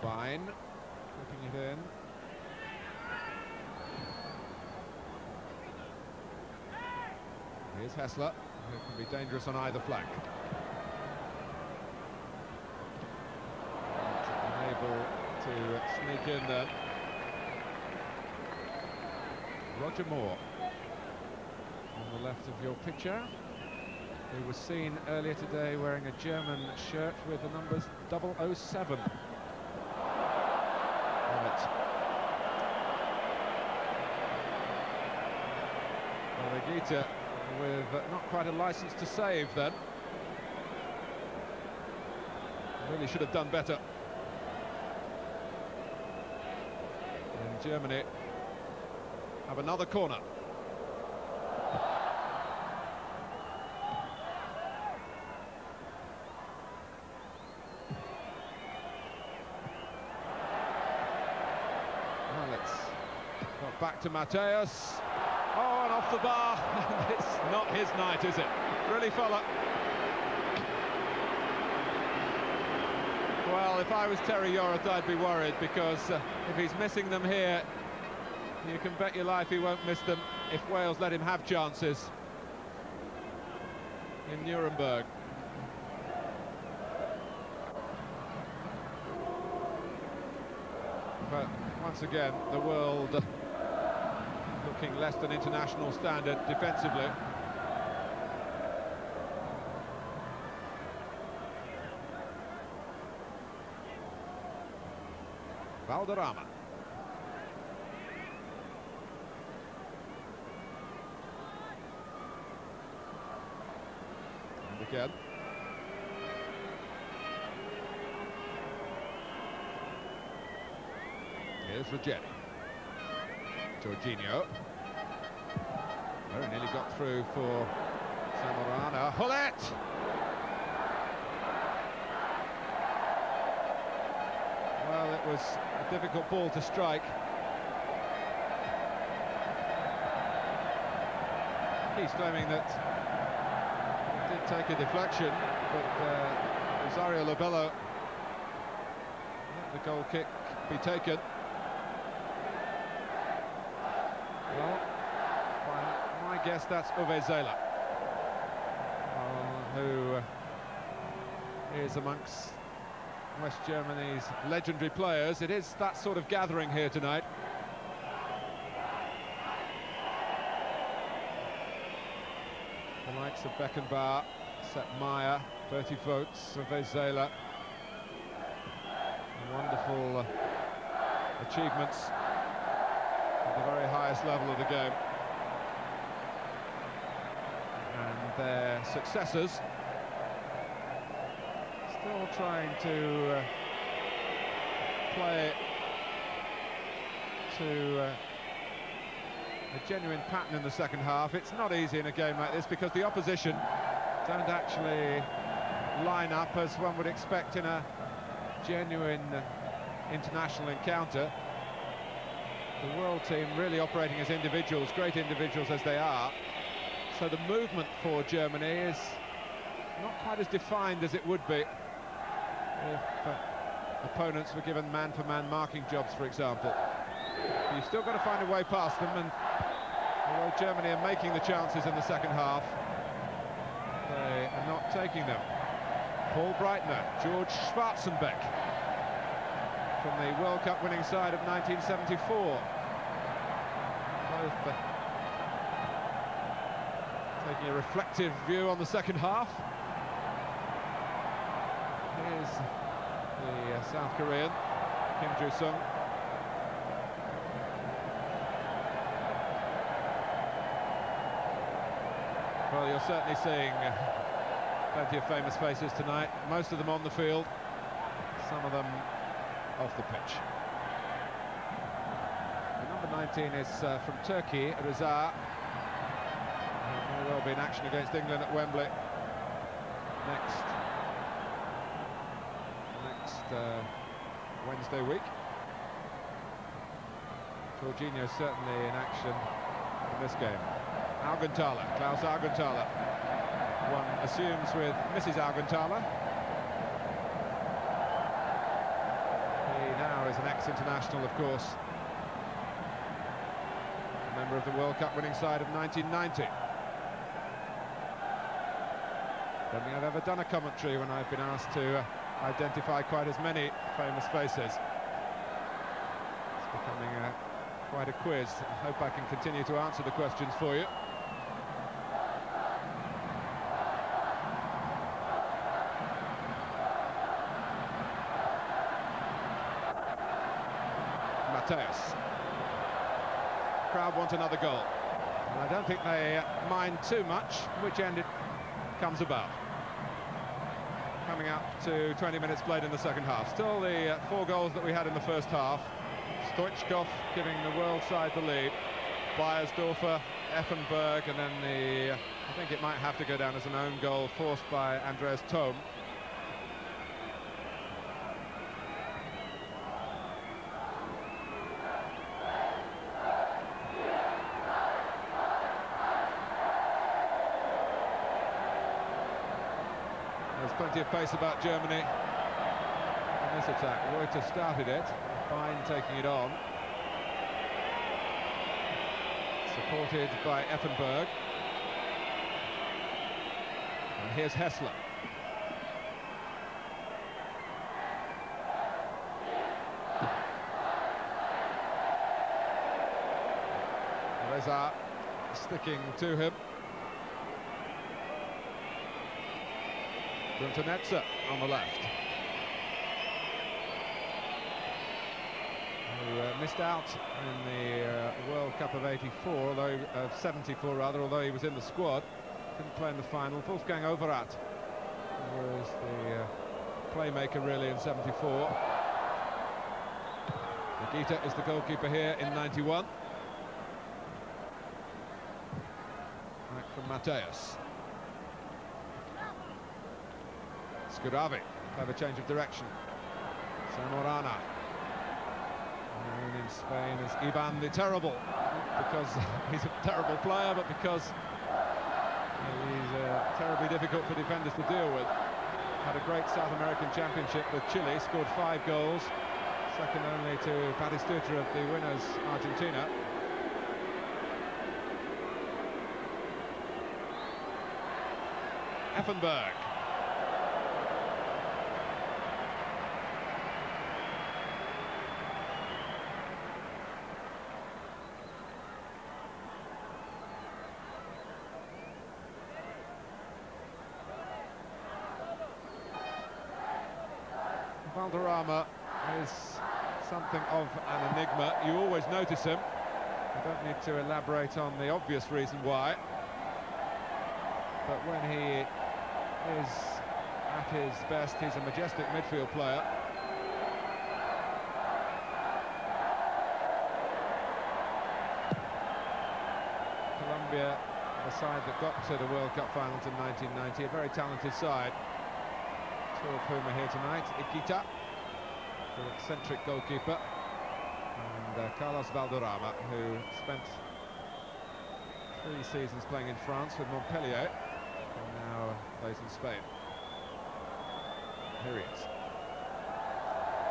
A: Vine putting it in. Here's Hessler, who can be dangerous on either flank. Unable to sneak in there. Roger Moore on the left of your picture, who was seen earlier today wearing a German shirt with the numbers 007 on it. Well, Regita with not quite a license to save then. Really should have done better. And Germany have another corner. Well, it's got back to Matthäus. Oh, and off the bar. It's not his night, is it? Really, fella. Well, if I was Terry Yorath, I'd be worried, because if he's missing them here, you can bet your life he won't miss them if Wales let him have chances in Nuremberg. But once again, the world looking less than international standard defensively. Valderrama. And again. Here's Ruggeri. Jorginho. Very nearly got through for Zamorano. Gullit! Well, it was a difficult ball to strike. He's claiming that he did take a deflection, but Rosario Lobello let the goal kick be taken. Well, by my guess, that's Uwe Seeler, who is amongst West Germany's legendary players. It is that sort of gathering here tonight. The likes of Beckenbauer, Sepp Maier, Bertie Vogts, Hervé Zähler. Wonderful achievements at the very highest level of the game. And their successors still trying to play to a genuine pattern in the second half. It's not easy in a game like this because the opposition don't actually line up as one would expect in a genuine international encounter. The world team really operating as individuals, great individuals as they are. So the movement for Germany is not quite as defined as it would be if opponents were given man-for-man marking jobs, for example. You've still got to find a way past them, and although Germany are making the chances in the second half, they are not taking them. Paul Breitner, George Schwarzenbeck from the World Cup winning side of 1974. Both taking a reflective view on the second half. Here's the South Korean, Kim Joo-sung. Well, you're certainly seeing plenty of famous faces tonight, most of them on the field, some of them off the pitch. The number 19 is from Turkey, Rıza. May well be in action against England at Wembley next Wednesday week. Jorginho certainly in action in this game. Augenthaler, Klaus Augenthaler. One assumes with Mrs. Augenthaler. He now is an ex-international, of course. A member of the World Cup winning side of 1990. Don't think I've ever done a commentary when I've been asked to identify quite as many famous faces. It's becoming quite a quiz. I hope I can continue to answer the questions for you. Matthäus. Crowd want another goal, and I don't think they mind too much which end it comes about. Coming up to 20 minutes played in the second half. Still the 4 goals that we had in the first half. Stoichkov giving the world side the lead. Beiersdorfer, Effenberg, and then I think it might have to go down as an own goal forced by Andreas Thom. There's plenty of pace about Germany in this attack. Reuter started it, Fine taking it on. Supported by Effenberg. And here's Hessler. Reza sticking to him. Grunter-Netzer on the left. Who missed out in the World Cup of '84, although of '74 rather, although he was in the squad. Didn't play in the final. Wolfgang Overath was the playmaker really in '74. Nikita is the goalkeeper here in '91. Back from Matthäus. Skuravi, clever change of direction. Zamorana. Known in Spain as Ivan the Terrible, because he's a terrible player, but because he's terribly difficult for defenders to deal with. Had a great South American championship with Chile, scored 5 goals, second only to Batistuta of the winners, Argentina. Effenberg. Valderrama is something of an enigma. You always notice him. I don't need to elaborate on the obvious reason why. But when he is at his best, he's a majestic midfield player. Colombia, the side that got to the World Cup finals in 1990, a very talented side. Two of whom are here tonight. Higuita, the eccentric goalkeeper, and Carlos Valderrama, who spent 3 seasons playing in France with Montpellier, and now plays in Spain. Here he is.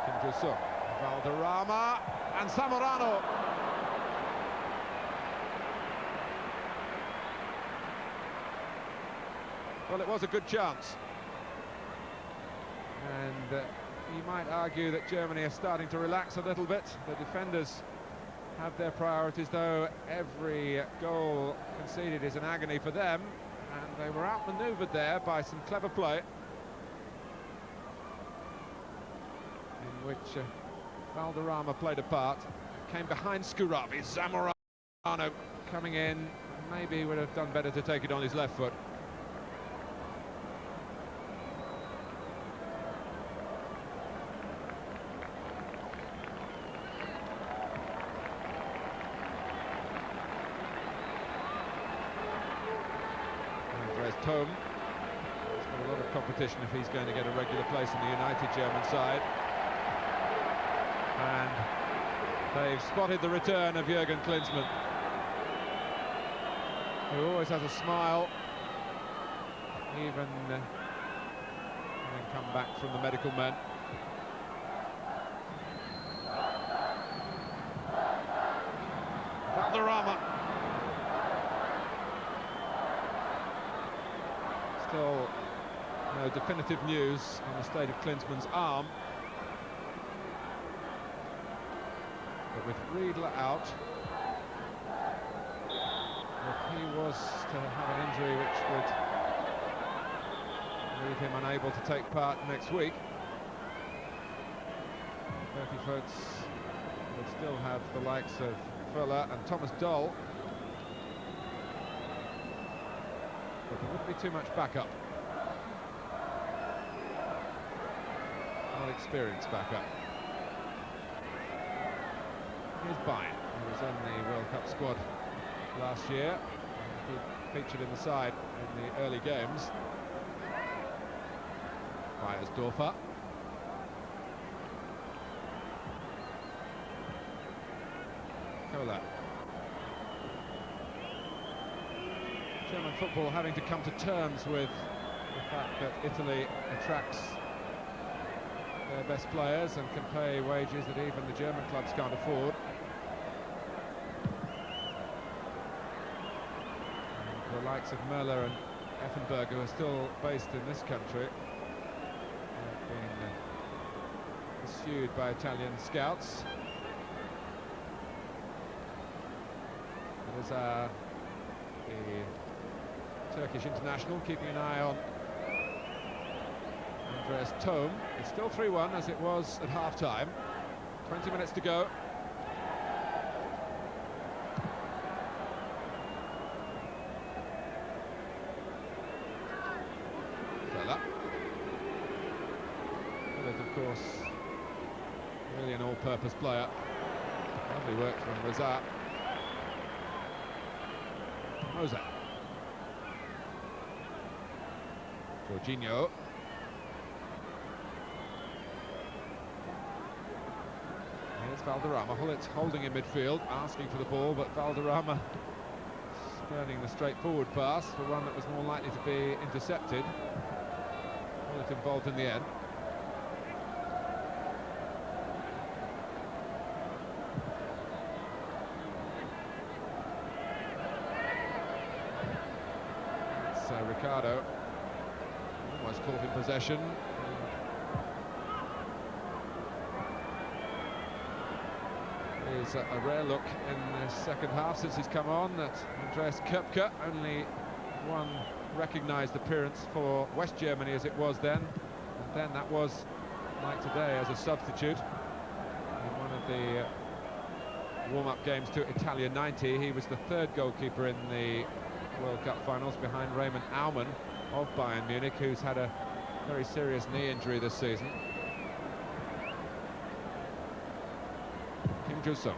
A: Kim Joo-sung, Valderrama, and Zamorano. Well, it was a good chance. And you might argue that Germany are starting to relax a little bit. The defenders have their priorities, though. Every goal conceded is an agony for them, and they were outmanoeuvred there by some clever play, in which Valderrama played a part. Came behind Scuravi. Zamorano coming in, maybe would have done better to take it on his left foot. Home. He's got a lot of competition if he's going to get a regular place in the United German side. And they've spotted the return of Jürgen Klinsmann, who always has a smile, even having come back from the medical men. Valderrama. Still no definitive news on the state of Klinsmann's arm. But with Riedler out, if he was to have an injury which would leave him unable to take part next week, Berkey would still have the likes of Fuller and Thomas Doll. But there wouldn't be too much backup. Not experienced backup. Here's Bayern, who was in the World Cup squad last year. He featured in the side in the early games. Beiersdorfer. Kola. German football having to come to terms with the fact that Italy attracts their best players and can pay wages that even the German clubs can't afford. And the likes of Möller and Effenberg, who are still based in this country, have been pursued by Italian scouts. There's the Turkish international keeping an eye on Andreas Thom. It's still 3-1 as it was at half-time. 20 minutes to go. Vela. Vela, of course, really an all-purpose player. Lovely work from Reza. Moza. Jorginho. Here's Valderrama. Hullit's holding in midfield, asking for the ball, but Valderrama spurning the straightforward pass for one that was more likely to be intercepted. Hullit involved in the end. It's Ricardo. Almost caught in possession. It's a rare look in the second half since he's come on that Andreas Köpke, only one recognised appearance for West Germany as it was then, and then that was like today, as a substitute. In one of the warm-up games to Italia 90, he was the third goalkeeper in the World Cup finals, behind Raymond Aumann of Bayern Munich, who's had a very serious knee injury this season. Kim Joo-sung.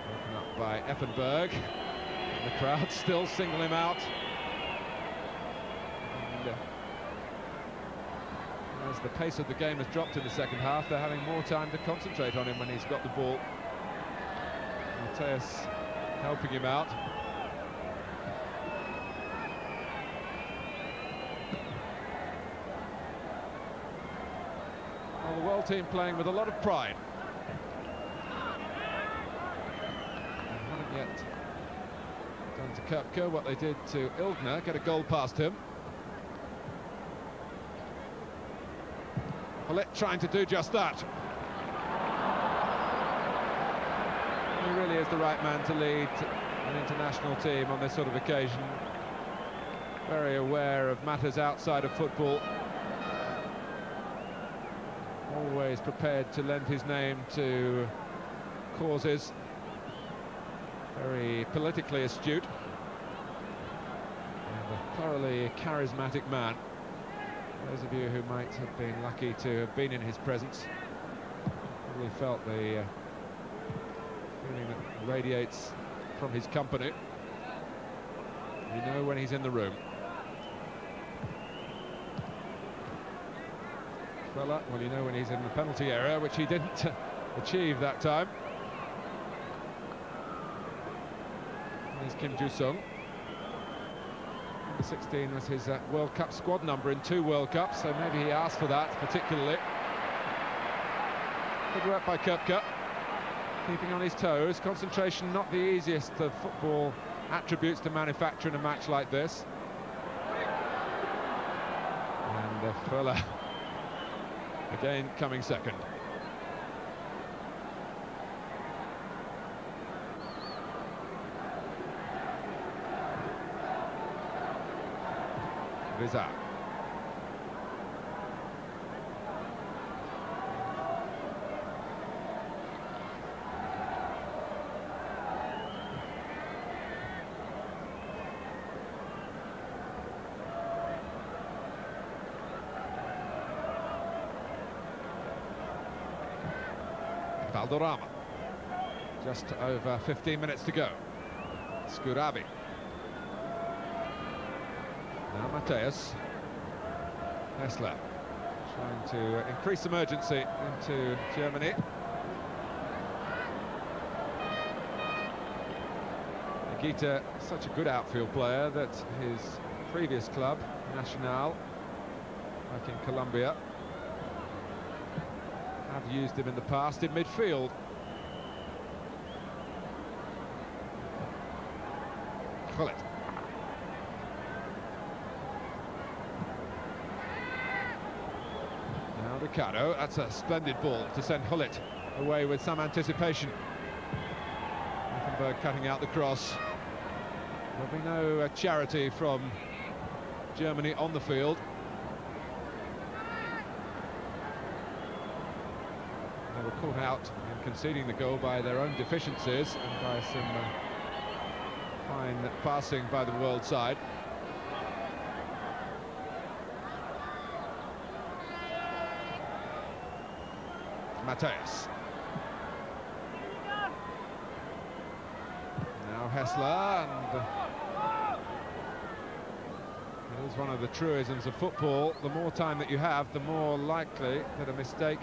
A: Broken up by Effenberg. And the crowd still single him out. And, as the pace of the game has dropped in the second half, they're having more time to concentrate on him when he's got the ball. Matthäus helping him out. Well, the world team playing with a lot of pride. They haven't yet done to Köpke what they did to Ildner, get a goal past him. Gullit trying to do just that. He really is the right man to lead an international team on this sort of occasion. Very aware of matters outside of football. Always prepared to lend his name to causes. Very politically astute. And a thoroughly charismatic man. Those of you who might have been lucky to have been in his presence probably felt the feeling that radiates from his company. You know when he's in the room. Well, you know when he's in the penalty area, which he didn't achieve that time. There's Kim Joo-sung. Number 16 was his World Cup squad number in 2 World Cups, so maybe he asked for that particularly. Good work by Köpke, keeping on his toes. Concentration not the easiest of football attributes to manufacture in a match like this. And Fröller again coming second. Vizar. Valderrama. Just over 15 minutes to go. Skurabi. Now Matthäus. Hessler trying to increase some urgency into Germany. Higuita, such a good outfield player that his previous club, Nacional, back in Colombia, have used him in the past in midfield. Gullit. Now Ricardo, that's a splendid ball to send Gullit away with some anticipation. Effenberg cutting out the cross. There'll be no charity from Germany on the field. They were caught out in conceding the goal by their own deficiencies and by some fine passing by the world side. Matthäus. Now Hessler, and it is one of the truisms of football. The more time that you have, the more likely that a mistake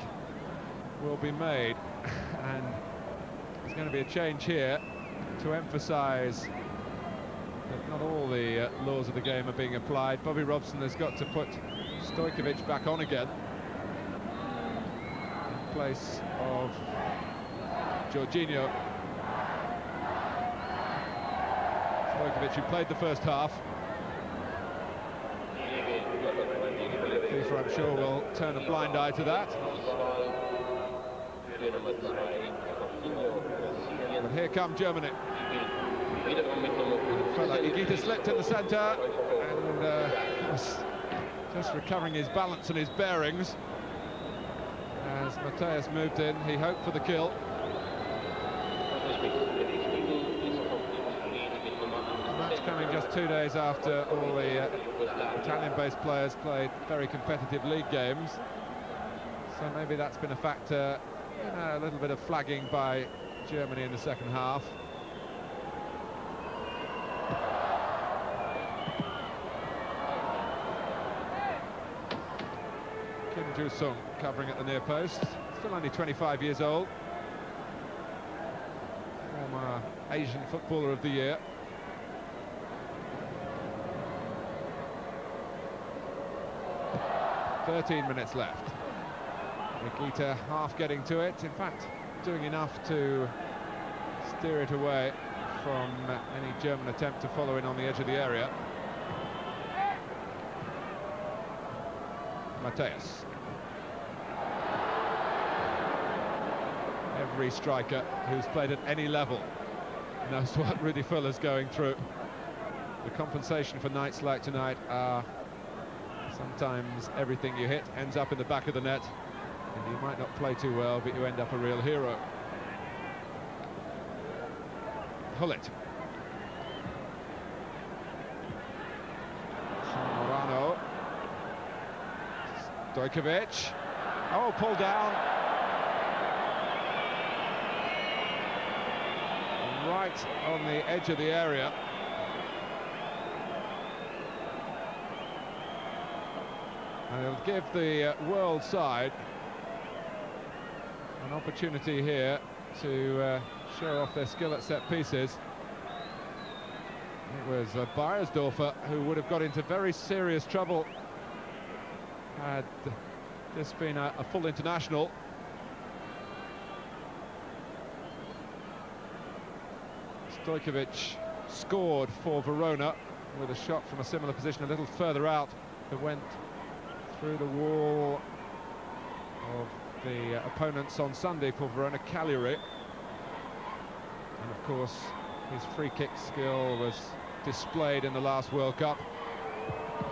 A: will be made. And there's going to be a change here to emphasise that not all the laws of the game are being applied. Bobby Robson has got to put Stojkovic back on again in place of Jorginho. Stojkovic, who played the first half. FIFA, I'm sure, will turn a blind eye to that. But here come Germany. Higuita slipped in the centre, and just recovering his balance and his bearings. As Mateus moved in, he hoped for the kill. And that's coming just 2 days after all the Italian-based players played very competitive league games. So maybe that's been a factor. You know, a little bit of flagging by Germany in the second half. Kim Ju-sung covering at the near post, still only 25 years old. Former Asian Footballer of the Year. "13 minutes left. Nikita half getting to it, in fact doing enough to steer it away from any German attempt to follow in on the edge of the area. Mateus. Every striker who's played at any level knows what Rudi Völlers going through. The compensation for nights like tonight are sometimes everything you hit ends up in the back of the net, and you might not play too well, but you end up a real hero. Gullit. Zamorano. Stojkovic. Oh, pulled down. Right on the edge of the area. And it'll give the world side an opportunity here to show off their skill at set pieces. It was Beiersdorfer who would have got into very serious trouble had this been a full international. Stojkovic scored for Verona with a shot from a similar position a little further out that went through the wall of the opponents on Sunday for Verona, Cagliari. And of course his free kick skill was displayed in the last World Cup.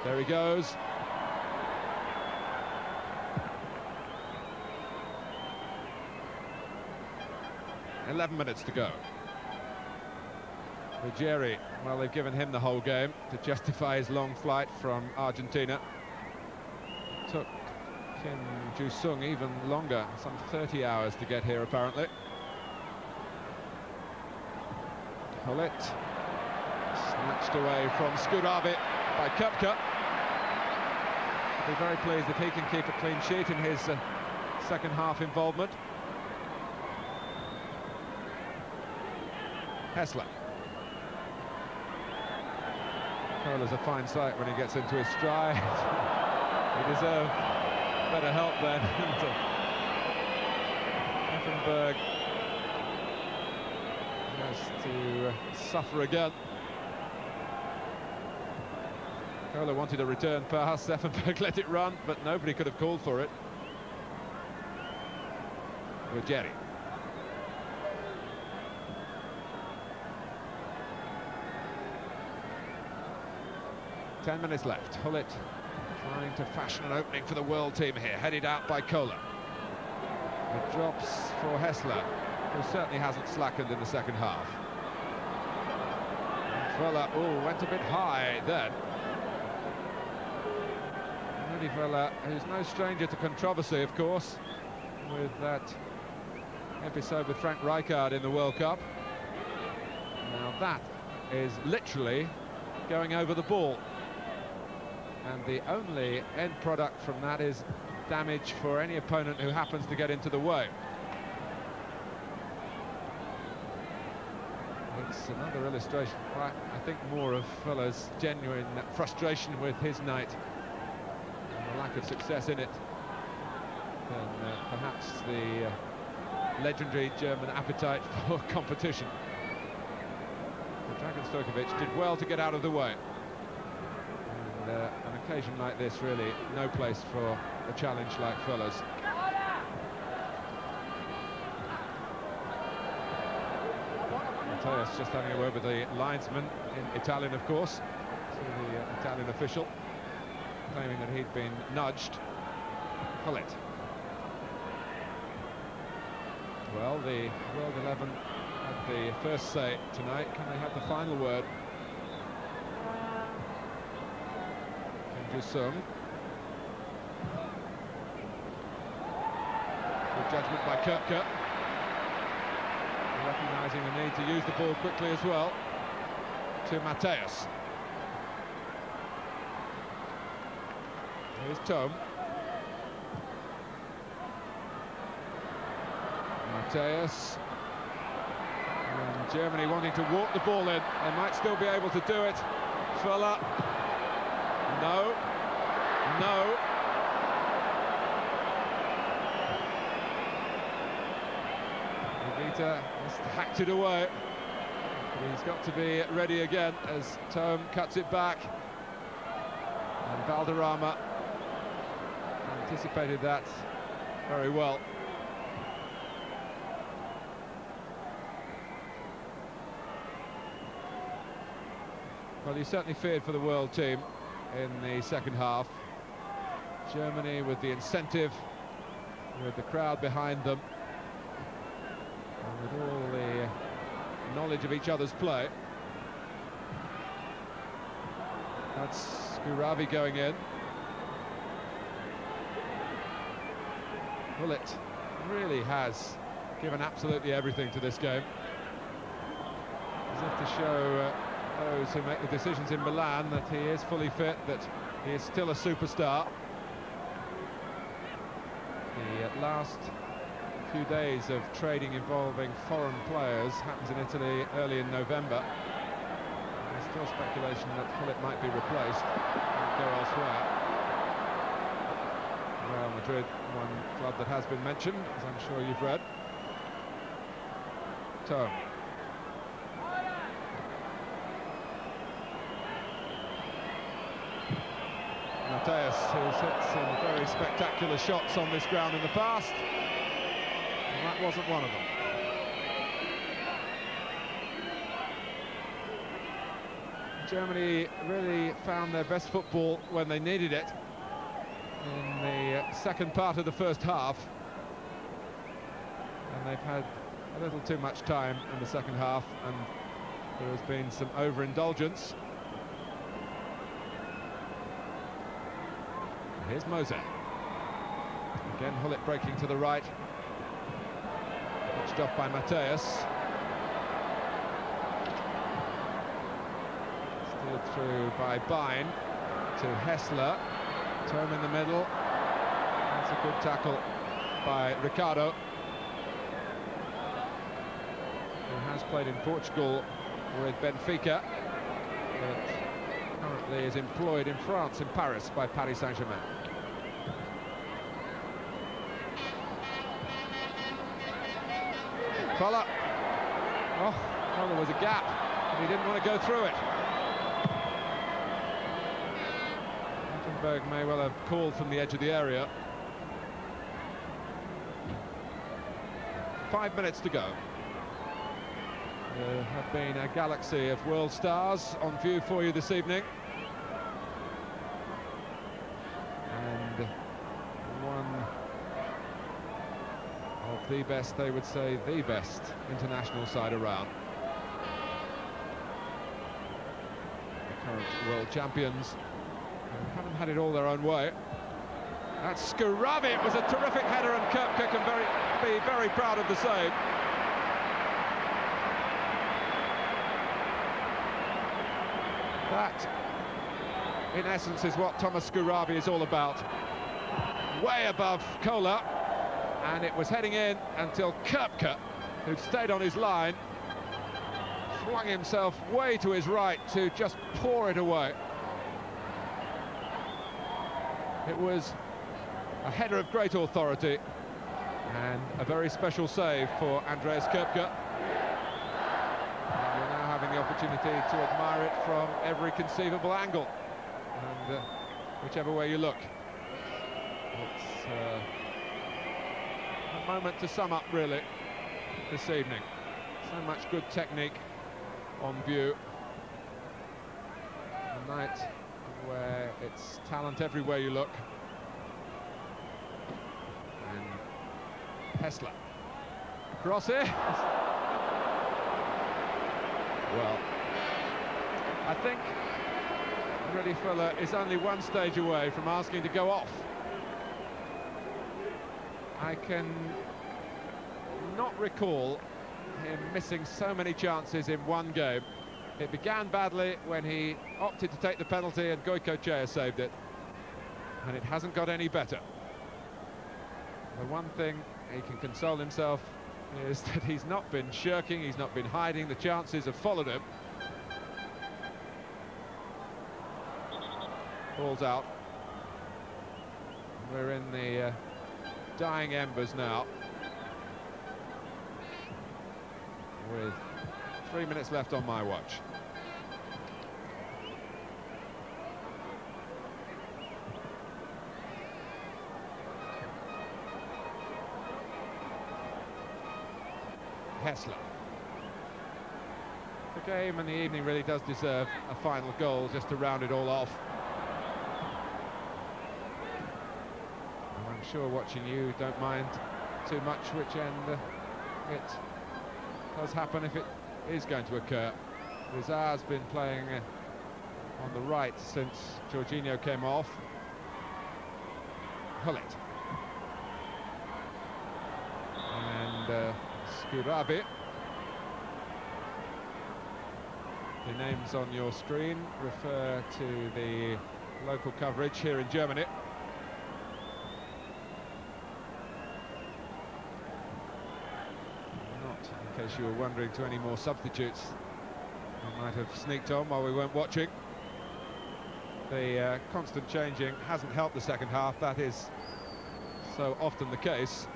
A: There he goes. "11 minutes to go. Ruggieri, well, they've given him the whole game to justify his long flight from Argentina. Took Kim Ju-sung even longer, some 30 hours to get here apparently. Gullit snatched away from Skurabi by Köpke. I'll be very pleased if he can keep a clean sheet in his second half involvement. Hessler. Köhler's a fine sight when he gets into his stride. He deserved better help then. Effenberg has to suffer again. Köhler wanted a return pass, Effenberg let it run, but nobody could have called for it. Ruggieri. Ten minutes left. Gullit trying to fashion an opening for the world team here, headed out by Köhler. It drops for Hessler, who certainly hasn't slackened in the second half. Völler, oh, went a bit high then. Rudi Völler, who's no stranger to controversy, of course, with that episode with Frank Rijkaard in the World Cup. Now that is literally going over the ball. And the only end product from that is damage for any opponent who happens to get into the way. It's another illustration, I think, more of Völler's genuine frustration with his night and the lack of success in it than perhaps the legendary German appetite for competition. But Dragan Stojkovic did well to get out of the way. An occasion like this, really, no place for a challenge like Völler's. Mateus just having a word with the linesman, in Italian, of course, to the Italian official. claiming that he'd been nudged. Gullit. Well, the World 11 had the first say tonight. Can they have the final word? Kim Ju-sung. Good judgment by Koepke. Recognising the need to use the ball quickly as well. To Matthäus. Here's Thom. Matthäus. And Germany wanting to walk the ball in. They might still be able to do it. Fuller. No. No. Higuita just hacked it away. But he's got to be ready again as Thom cuts it back. And Valderrama anticipated that very well. Well, he certainly feared for the world team in the second half. Germany with the incentive, with the crowd behind them, and with all the knowledge of each other's play. That's Scouravi going in. Gullit really has given absolutely everything to this game. As if to show those who make the decisions in Milan that he is fully fit, that he is still a superstar. The last few days of trading involving foreign players happens in Italy early in November. There's still speculation that Gullit might be replaced and go elsewhere. Real Madrid, one club that has been mentioned, as I'm sure you've read. Thom. Matthäus, who's hit some very spectacular shots on this ground in the past, and that wasn't one of them. Germany really found their best football when they needed it in the second part of the first half, and they've had a little too much time in the second half, and there has been some overindulgence. Here's Mose. Again, Gullit breaking to the right. Pitched off by Matthäus. Steered through by Bine to Hessler. Thom in the middle. That's a good tackle by Ricardo, who has played in Portugal with Benfica, but currently is employed in France, in Paris, by Paris Saint-Germain. Fuller. Oh, well, there was a gap, and he didn't want to go through it. Rothenberg may well have called from the edge of the area. 5 minutes to go. There have been a galaxy of world stars on view for you this evening. And one of the best, they would say the best, international side around. The current world champions haven't had it all their own way. That's Scouravi. It was a terrific header, and Koepke can be very proud of the save. That, in essence, is what Thomas Scouravi is all about. Way above Kohler, and it was heading in until Koepke, who'd stayed on his line, flung himself way to his right to just pour it away. It was a header of great authority and a very special save for Andreas Koepke. And we're now having the opportunity to admire it from every conceivable angle, and whichever way you look. It's a moment to sum up, really, this evening. So much good technique on view. A night where it's talent everywhere you look. And Hessler. Cross it. Well, I think Rudi Völler is only one stage away from asking to go off. I can not recall him missing so many chances in one game. It began badly when he opted to take the penalty and Goicoechea saved it. And it hasn't got any better. The one thing he can console himself is that he's not been shirking, he's not been hiding, the chances have followed him. Ball's out. We're in the dying embers now, with 3 minutes left on my watch. Hessler. The game and the evening really does deserve a final goal just to round it all off. And I'm sure watching you don't mind too much which end it does happen if it is going to occur. Rizar's been playing on the right since Jorginho came off. Gullit. And Skurabi. The names on your screen refer to the local coverage here in Germany. Not, in case you were wondering, to any more substitutes I might have sneaked on while we weren't watching. The constant changing hasn't helped the second half, that is so often the case.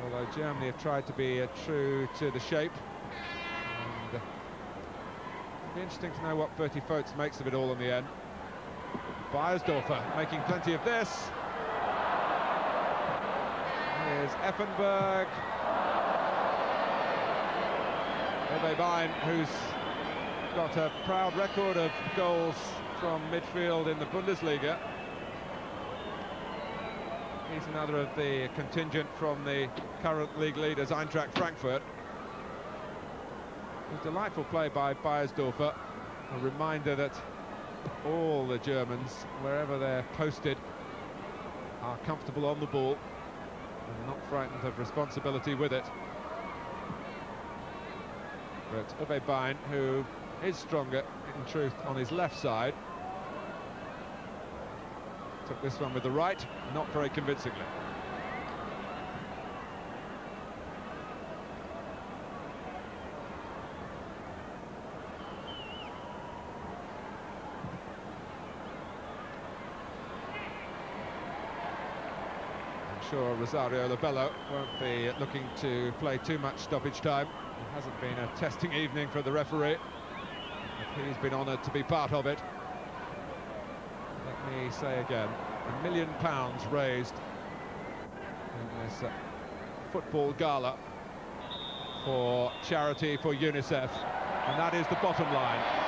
A: Although Germany have tried to be true to the shape. And it'll be interesting to know what Berti Vogts makes of it all in the end. Beiersdorfer making plenty of this. Here's Effenberg. Uwe Bein, who's got a proud record of goals from midfield in the Bundesliga. He's another of the contingent from the current league leaders, Eintracht Frankfurt. A delightful play by Beiersdorfer. A reminder that all the Germans, wherever they're posted, are comfortable on the ball and not frightened of responsibility with it. But Uwe Bein, who is stronger in truth on his left side, took this one with the right, not very convincingly. I'm sure Rosario Labello won't be looking to play too much stoppage time. It hasn't been a testing evening for the referee, but he's been honoured to be part of it. Let me say again, £1 million raised in this football gala for charity for UNICEF, and that is the bottom line.